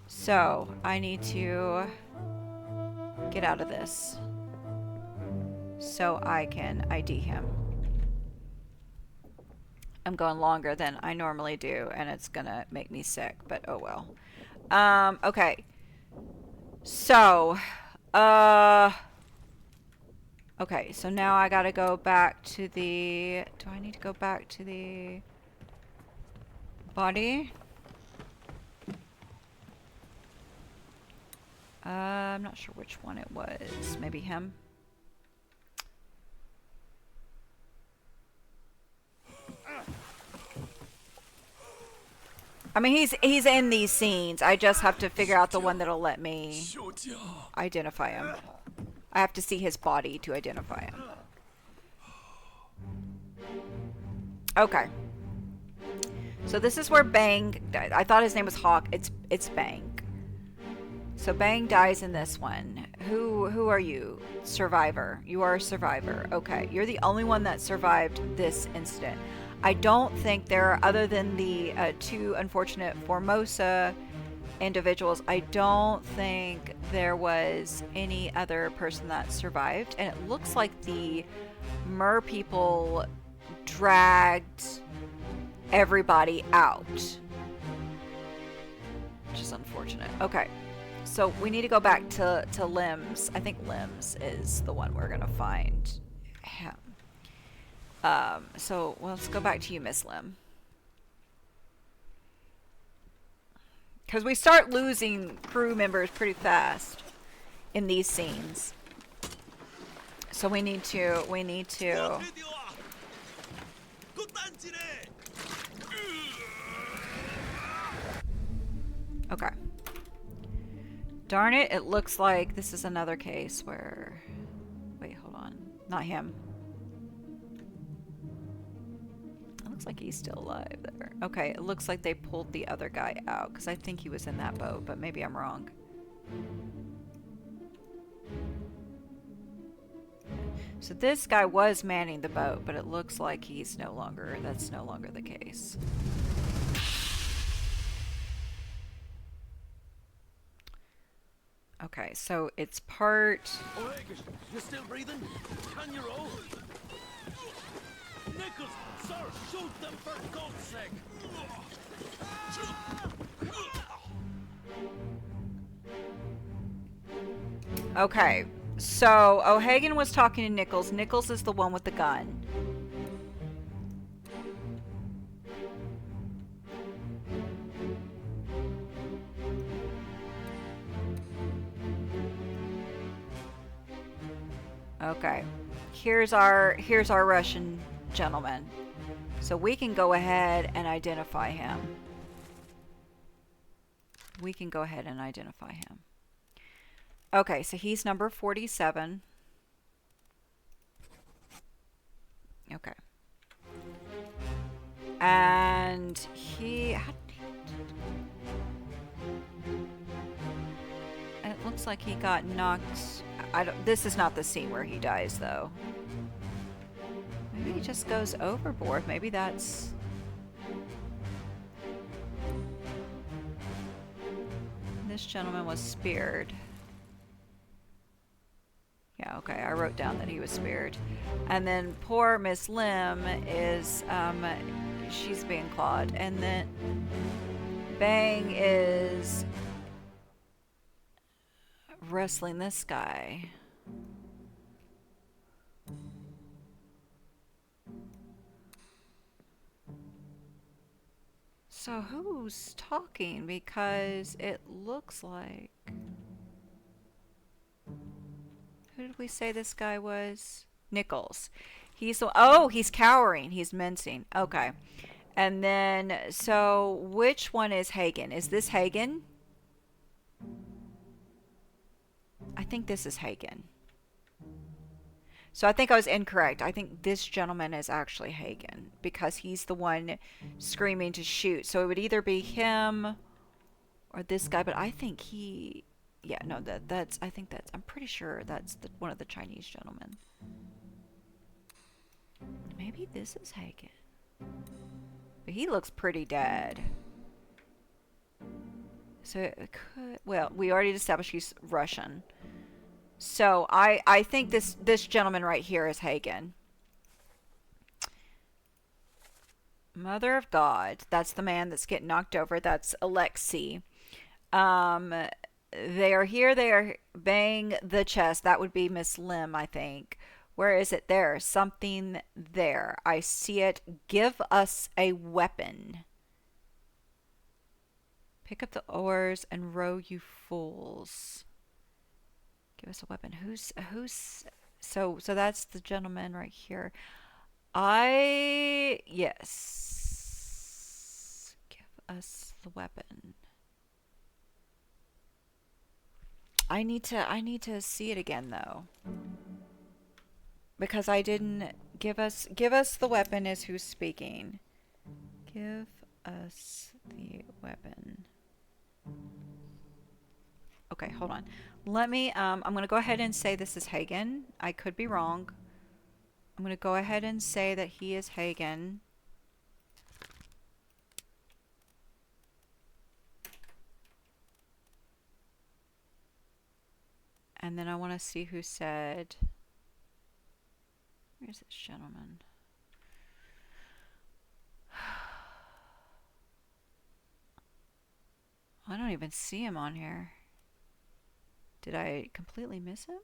So, I need to get out of this so I can ID him. I'm going longer than I normally do, and it's gonna make me sick, but oh well. Okay. So, okay, so now I gotta go back to the... Do I need to go back to the body? I'm not sure which one it was. Maybe him? I mean, he's in these scenes. I just have to figure out the one that'll let me identify him. I have to see his body to identify him. Okay. So this is where Bang died. I thought his name was Hawk. It's Bang. So Bang dies in this one. Who are you? Survivor. You are a survivor. Okay. You're the only one that survived this incident. I don't think there are, other than the 2 unfortunate Formosa individuals, I don't think there was any other person that survived. And it looks like the Mer people dragged everybody out. Which is unfortunate. Okay. So we need to go back to Limbs. I think Limbs is the one we're going to find him. So let's go back to you, Miss Lim. Because we start losing crew members pretty fast in these scenes. So we need to... Okay. Darn it, it looks like this is another case where... Wait, hold on. Not him. It looks like he's still alive there. Okay, it looks like they pulled the other guy out, because I think he was in that boat, but maybe I'm wrong. So this guy was manning the boat, but it looks like he's no longer, that's no longer the case. Okay, so it's part... O'Hagan, you still breathing? Can you roll? Nichols, sir, shoot them for God's sake! Okay, so O'Hagan was talking to Nichols. Nichols is the one with the gun. Okay, here's our Russian gentleman. So we can go ahead and identify him. We can go ahead and identify him. Okay, so he's number 47. Okay. And he... And it looks like he got knocked... this is not the scene where he dies, though. Maybe he just goes overboard. Maybe that's... This gentleman was speared. Yeah, okay, I wrote down that he was speared. And then poor Miss Lim is, she's being clawed. And then Bang is wrestling this guy. So who's talking? Because it looks like... Who did we say this guy was? Nichols. He's the... Oh, he's cowering. He's mincing. Okay. And then, so which one is Hagen? Is this Hagen? I think this is Hagen. So I think I was incorrect. I think this gentleman is actually Hagen because he's the one screaming to shoot. So it would either be him or this guy, but I think he... Yeah, no, that's... I think that's... I'm pretty sure that's one of the Chinese gentlemen. Maybe this is Hagen. But he looks pretty dead. So it could... Well, we already established he's Russian. So I think this gentleman right here is Hagen. Mother of God. That's the man that's getting knocked over. That's Alexei. They are here. They are bang the chest. That would be Miss Lim, I think. Where is it? There. Something there. I see it. Give us a weapon. Pick up the oars and row, you fools. Give us a weapon. Who's so that's the gentleman right here. Yes. Give us the weapon. I need to see it again though. Because I didn't give us the weapon is who's speaking. Give us the weapon. Okay, hold on. Let me, I'm going to go ahead and say this is Hagen. I could be wrong. I'm going to go ahead and say that he is Hagen. And then I want to see who said... Where's this gentleman? I don't even see him on here. Did I completely miss him?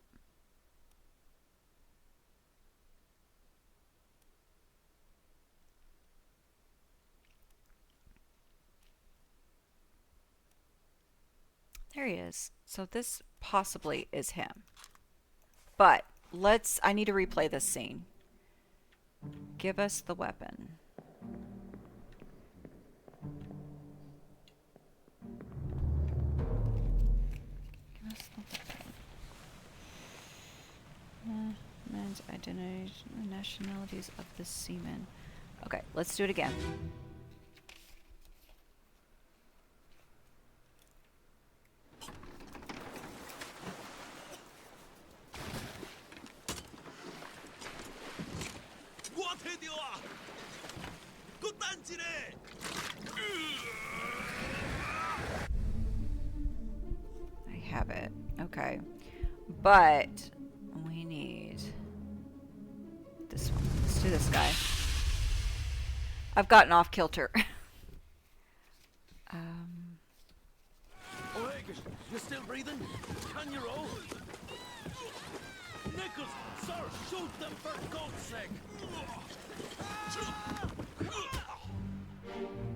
There he is. So this possibly is him. But I need to replay this scene. Give us the weapon. Give us the weapon. Men's identity, nationalities of the seamen. Okay, let's do it again. 찜질해. I have it. Okay. But we need this one. Let's do this guy. I've gotten off kilter. O'Hagan, you still breathing? Can you roll? Nichols, sir, shoot them for God's sake.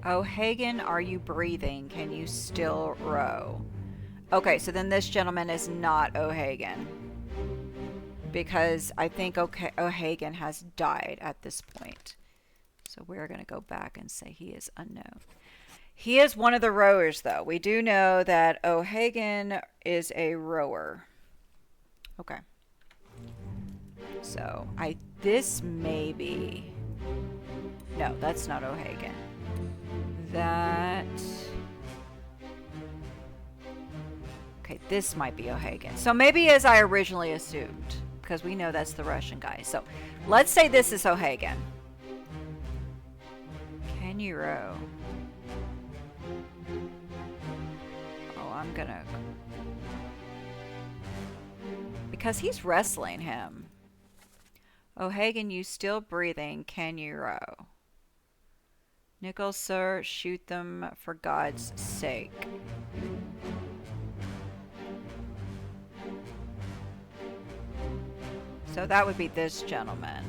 O'Hagan, are you breathing? Can you still row? Okay, so then this gentleman is not O'Hagan. Because I think O'Hagan has died at this point. So we're going to go back and say he is unknown. He is one of the rowers, though. We do know that O'Hagan is a rower. Okay. So, this may be... No, that's not O'Hagan. That... Okay, this might be O'Hagan. So maybe as I originally assumed, because we know that's the Russian guy. So, let's say this is O'Hagan. Can you row? Oh, I'm gonna... Because he's wrestling him. O'Hagan, you still breathing? Can you row? Nichols, sir, shoot them for God's sake. So that would be this gentleman.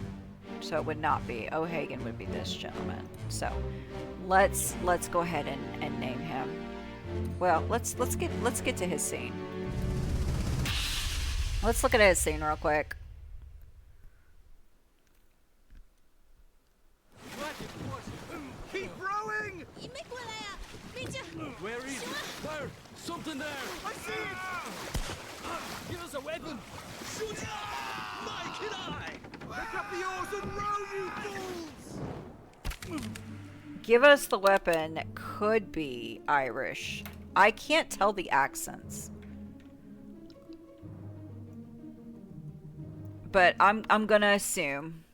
So it would not be O'Hagan, would be this gentleman. So let's go ahead and name him. Well, let's get to his scene. Let's look at his scene real quick. Keep rowing! 你没过来啊！你这 Where is it? There! Something there! I see it! Give us a weapon. Shoot it! My kid eye! Pick up the oars and row, you fools! Give us the weapon could be Irish. I can't tell the accents. But I'm gonna assume.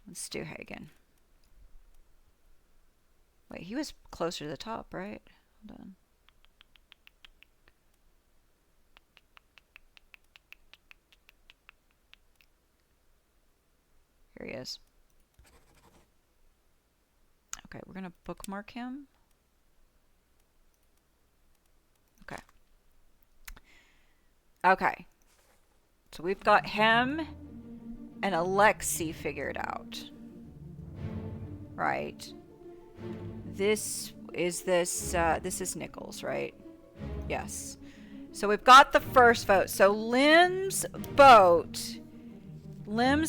Let's do Hagen. Wait, he was closer to the top, right? Hold on. Here he is. Okay, we're gonna bookmark him. Okay. Okay. So we've got him and Alexei figured out. Right. This is Nichols, right? Yes. So we've got the first vote. So Lim's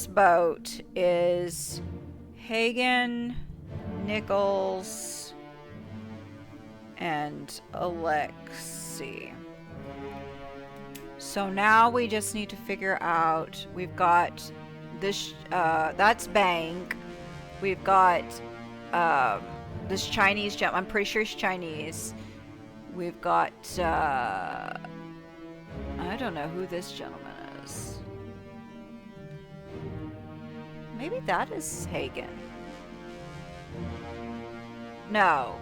boat is Hagen, Nichols, and Alexei. So now we just need to figure out, we've got this, that's Bank. We've got this Chinese gentleman, I'm pretty sure he's Chinese. We've got, I don't know who this gentleman is. Maybe that is Hagen. No.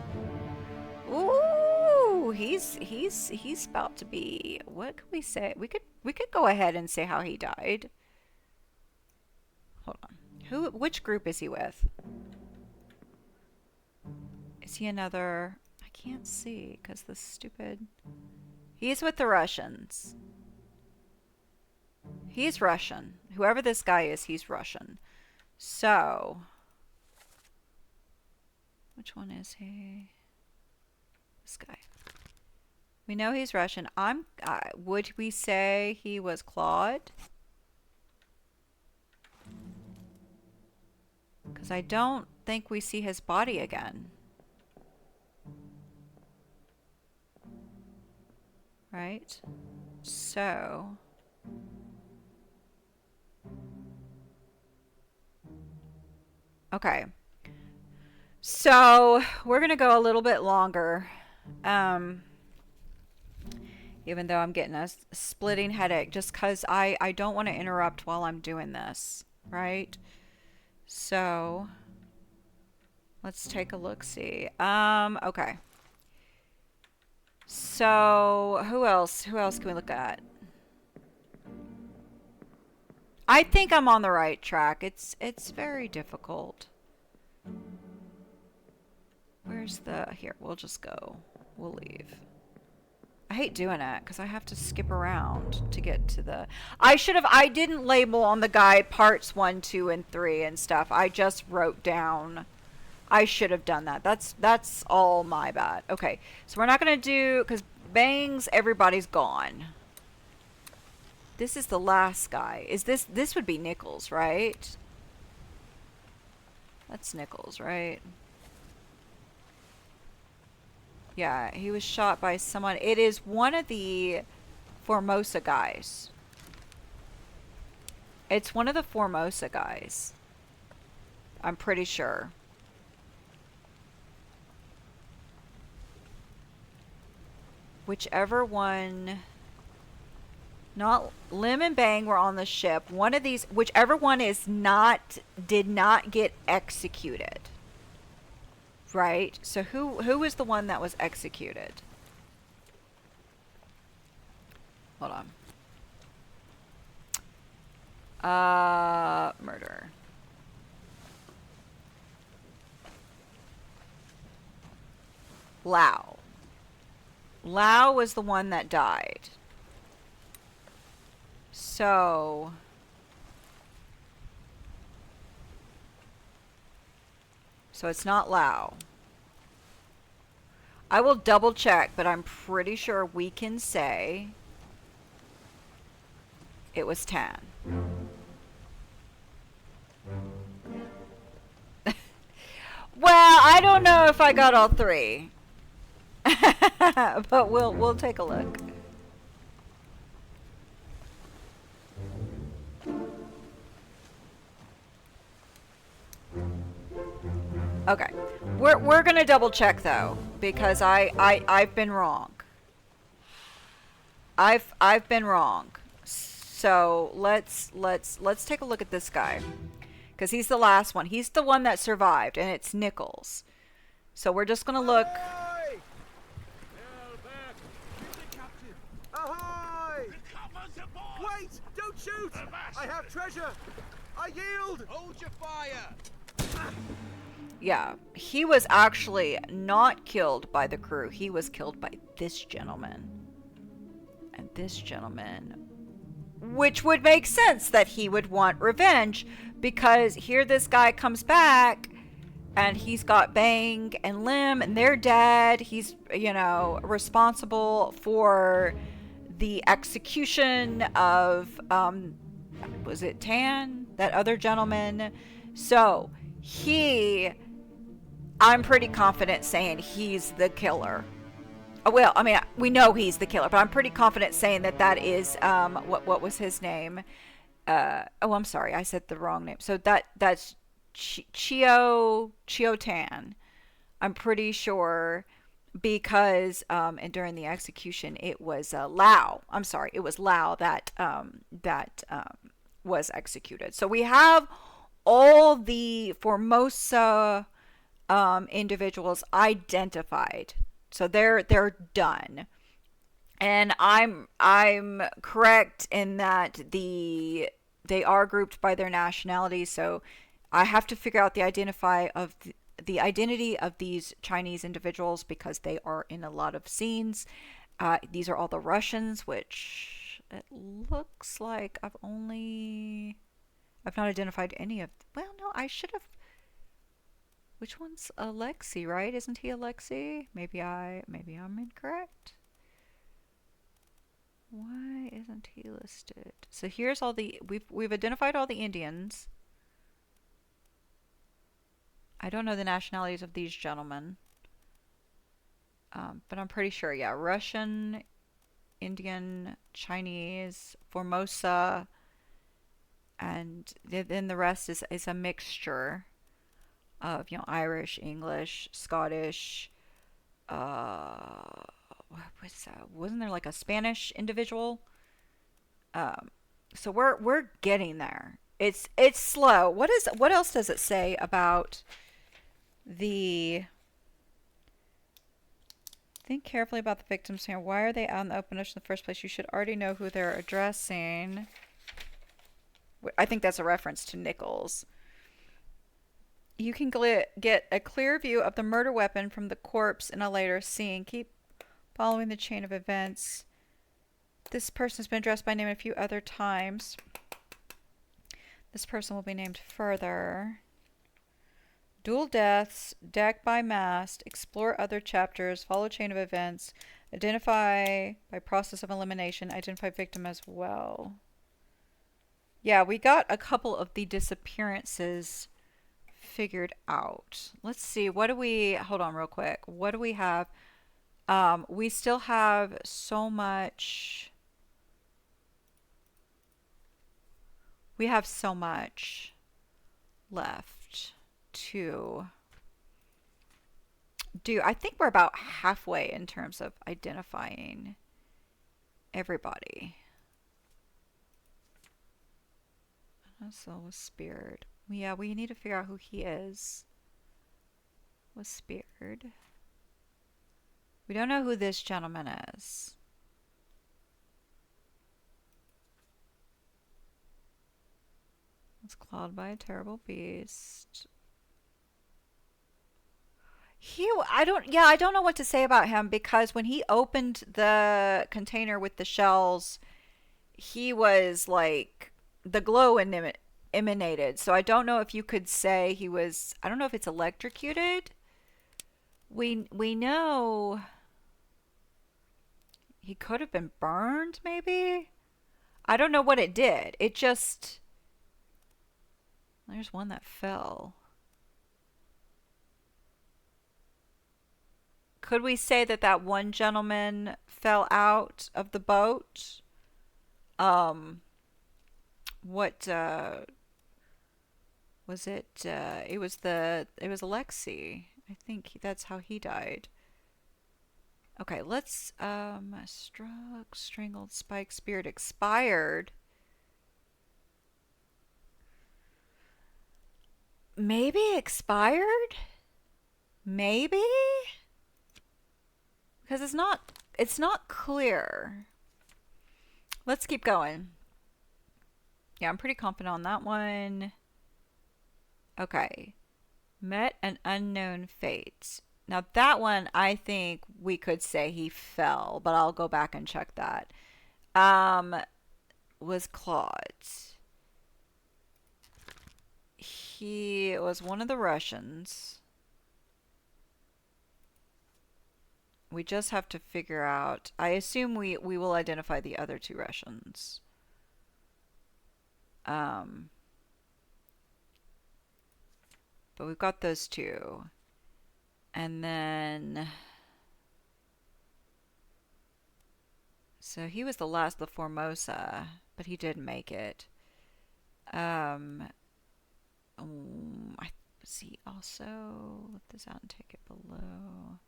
Ooh, he's about to be, what could we say? We could go ahead and say how he died. Hold on. Which group is he with? Is he another? I can't see because the stupid. He's with the Russians. He's Russian. Whoever this guy is, he's Russian. So, which one is he? This guy. We know he's Russian. Would we say he was Claude? Because I don't think we see his body again. Right? So... Okay. So, we're going to go a little bit longer. Even though I'm getting a splitting headache. Just because I don't want to interrupt while I'm doing this. Right? So... Let's take a look. See. Okay. So who else? Who else can we look at? I think I'm on the right track. It's very difficult. Where's the... Here, we'll just go. We'll leave. I hate doing that because I have to skip around to get to the... I didn't label on the guide parts 1, 2, and 3 and stuff. I just wrote down. I should have done that. That's all my bad. Okay, so we're not going to do... Because bangs, everybody's gone. This is the last guy. Is this would be Nichols, right? That's Nichols, right? Yeah, he was shot by someone. It is one of the Formosa guys. It's one of the Formosa guys. I'm pretty sure. Whichever one... Not Lim and Bang were on the ship. One of these, whichever one is not, did not get executed. Right? So who was the one that was executed? Hold on. Murder. Lao. Lao was the one that died. So it's not Lao. I will double check, but I'm pretty sure we can say it was Tan. Well, I don't know if I got all three. But we'll take a look. Okay, we're gonna double check though, because I've been wrong. I've been wrong. So let's take a look at this guy, because he's the last one. He's the one that survived, and it's Nichols. So we're just gonna look. Ahoy! Ahoy! Wait! Don't shoot! I have treasure! I yield! Hold your fire! Yeah, he was actually not killed by the crew. He was killed by this gentleman. And this gentleman, which would make sense that he would want revenge, because here this guy comes back and he's got Bang and Lim and they're dead. He's, you know, responsible for the execution of, was it Tan? That other gentleman. So I'm pretty confident saying he's the killer. Well, I mean, we know he's the killer, but I'm pretty confident saying that is, what was his name? Oh, I'm sorry, I said the wrong name. So that's Chio Tan. I'm pretty sure, because, and during the execution, it was, Lao. I'm sorry, it was Lao that was executed. So we have all the Formosa individuals identified, so they're done. And I'm correct in that they are grouped by their nationality. So I have to figure out the identity of these Chinese individuals, because they are in a lot of scenes. These are all the Russians, which it looks like I've not identified any of. Well, no, I should have. Which one's Alexei, right? Isn't he Alexei? Maybe I'm incorrect. Why isn't he listed? So here's all the we've identified all the Indians. I don't know the nationalities of these gentlemen. But I'm pretty sure, yeah, Russian, Indian, Chinese, Formosa, and then the rest is a mixture of, you know, Irish, English, Scottish, what was that? Wasn't there like a Spanish individual? So we're getting there. It's slow. What else does it say about the... Think carefully about the victims here. Why are they out in the open ocean in the first place? You should already know who they're addressing. I think that's a reference to Nichols. You can get a clear view of the murder weapon from the corpse in a later scene. Keep following the chain of events. This person has been addressed by name a few other times. This person will be named further. Dual deaths, deck by mast, explore other chapters, follow chain of events, identify by process of elimination, identify victim as well. Yeah, we got a couple of the disappearances figured out. Let's see, what do we, hold on real quick. What do we have? We still have so much. We have so much left to do. I think we're about halfway in terms of identifying everybody. So was Speared. Yeah, we need to figure out who he is. Was Speared. We don't know who this gentleman is. Was clawed by a terrible beast. I don't know what to say about him, because when he opened the container with the shells, he was like, the glow emanated. So I don't know if you could say he was, I don't know if it's electrocuted. We know he could have been burned, maybe? I don't know what it did. It just, there's one that fell. Could we say that that one gentleman fell out of the boat? What was it? It was Alexei. I think that's how he died. Okay, let's struck, strangled, spiked, speared, expired. Maybe expired? Maybe? Because it's not clear. Let's keep going. Yeah, I'm pretty confident on that one. Okay. Met an unknown fate. Now that one, I think we could say he fell, but I'll go back and check that. Was clawed. He was one of the Russians. We just have to figure out. I assume we will identify the other two Russians. But we've got those two. And then, so he was the last of the Formosa, but he didn't make it. I see also, let this out and take it below.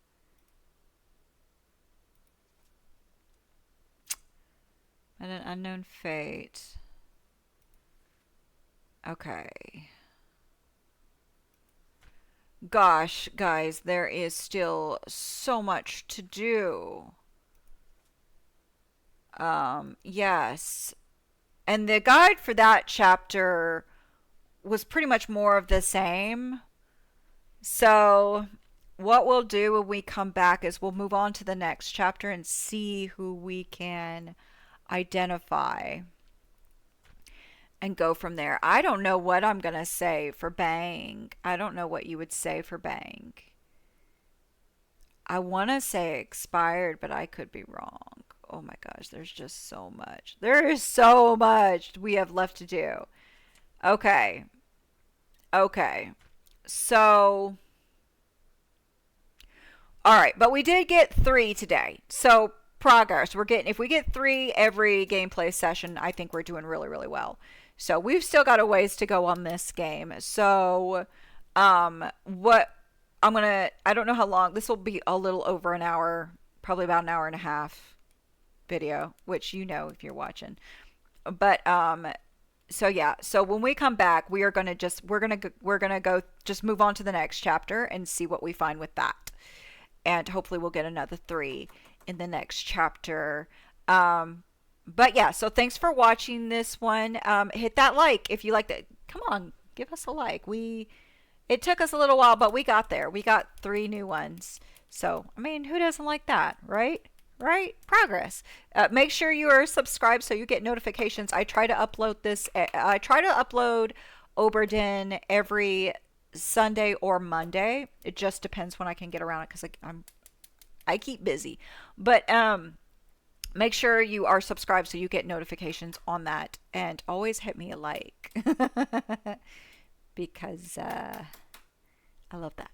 And an unknown fate. Okay. Gosh, guys, there is still so much to do. Yes. And the guide for that chapter was pretty much more of the same. So what we'll do when we come back is we'll move on to the next chapter and see who we can identify and go from there. I don't know what I'm going to say for Bang. I don't know what you would say for Bang. I want to say expired, but I could be wrong. Oh my gosh, there's just so much. There is so much we have left to do. Okay. Okay. So, all right, but we did get 3 today. So, progress. If we get 3 every gameplay session, I think we're doing really, really well. So we've still got a ways to go on this game. So I don't know how long, this will be a little over an hour, probably about an hour and a half video, which you know if you're watching. But So yeah, so when we come back, we are gonna just we're gonna go just move on to the next chapter and see what we find with that, and hopefully we'll get another 3 in the next chapter. But yeah, so thanks for watching this one. Hit that like if you liked it. Come on, give us a like. It took us a little while, but we got there. We got 3 new ones. So I mean, who doesn't like that, right? Right? Progress. Make sure you are subscribed so you get notifications. I try to upload this. I try to upload Obra Dinn every Sunday or Monday. It just depends when I can get around it because I keep busy. But make sure you are subscribed so you get notifications on that, and always hit me a like because I love that.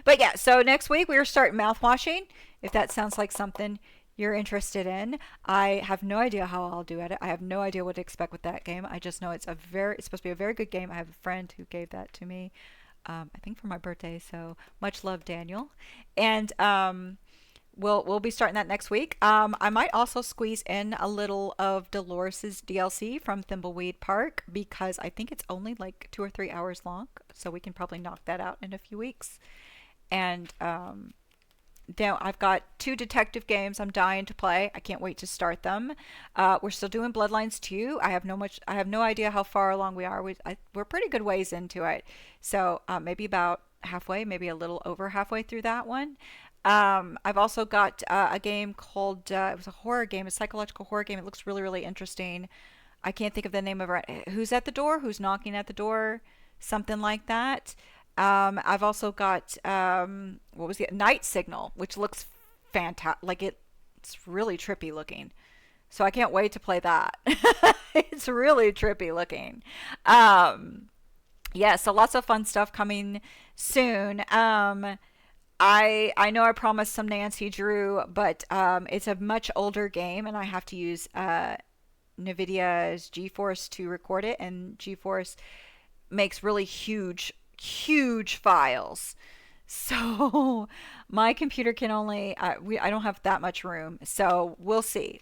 But yeah, so next week we are starting mouthwashing. If that sounds like something you're interested in, I have no idea how I'll do it. I have no idea what to expect with that game. I just know it's supposed to be a very good game. I have a friend who gave that to me, I think for my birthday. So much love, Daniel. And we'll be starting that next week. I might also squeeze in a little of Dolores's DLC from Thimbleweed Park because I think it's only like 2 or 3 hours long, so we can probably knock that out in a few weeks. And now I've got 2 detective games I'm dying to play. I can't wait to start them. We're still doing Bloodlines 2. I have no idea how far along we are. We're pretty good ways into it. So maybe about halfway, maybe a little over halfway through that one. I've also got a game called, it was a horror game, a psychological horror game. It looks really, really interesting. I can't think of the name of it. Who's at the door? Who's knocking at the door? Something like that. I've also got, what was the Night Signal, which looks fantastic. Like it's really trippy looking. So I can't wait to play that. It's really trippy looking. Yeah, so lots of fun stuff coming soon. I know I promised some Nancy Drew, but it's a much older game, and I have to use NVIDIA's GeForce to record it, and GeForce makes really huge files. So my computer can only I don't have that much room. So we'll see.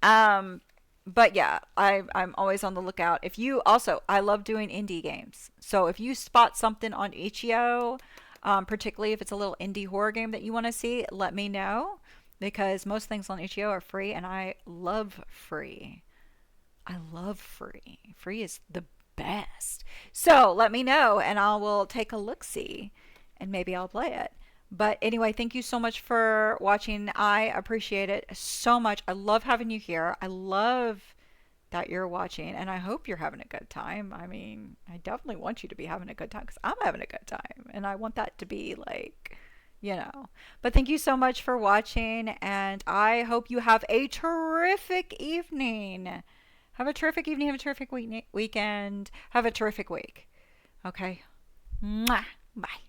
But yeah, I'm always on the lookout. If you also, I love doing indie games. So if you spot something on itch.io, particularly if it's a little indie horror game that you want to see, let me know, because most things on itch.io are free, and I love free. Free is the best. So let me know and I will take a look-see and maybe I'll play it. But anyway, thank you so much for watching. I appreciate it so much. I love having you here. I love that you're watching, and I hope you're having a good time. I mean, I definitely want you to be having a good time because I'm having a good time, and I want that to be like, you know. But thank you so much for watching, and I hope you have a terrific evening. Have a terrific evening. Have a terrific weekend. Have a terrific week. Okay. Mwah. Bye.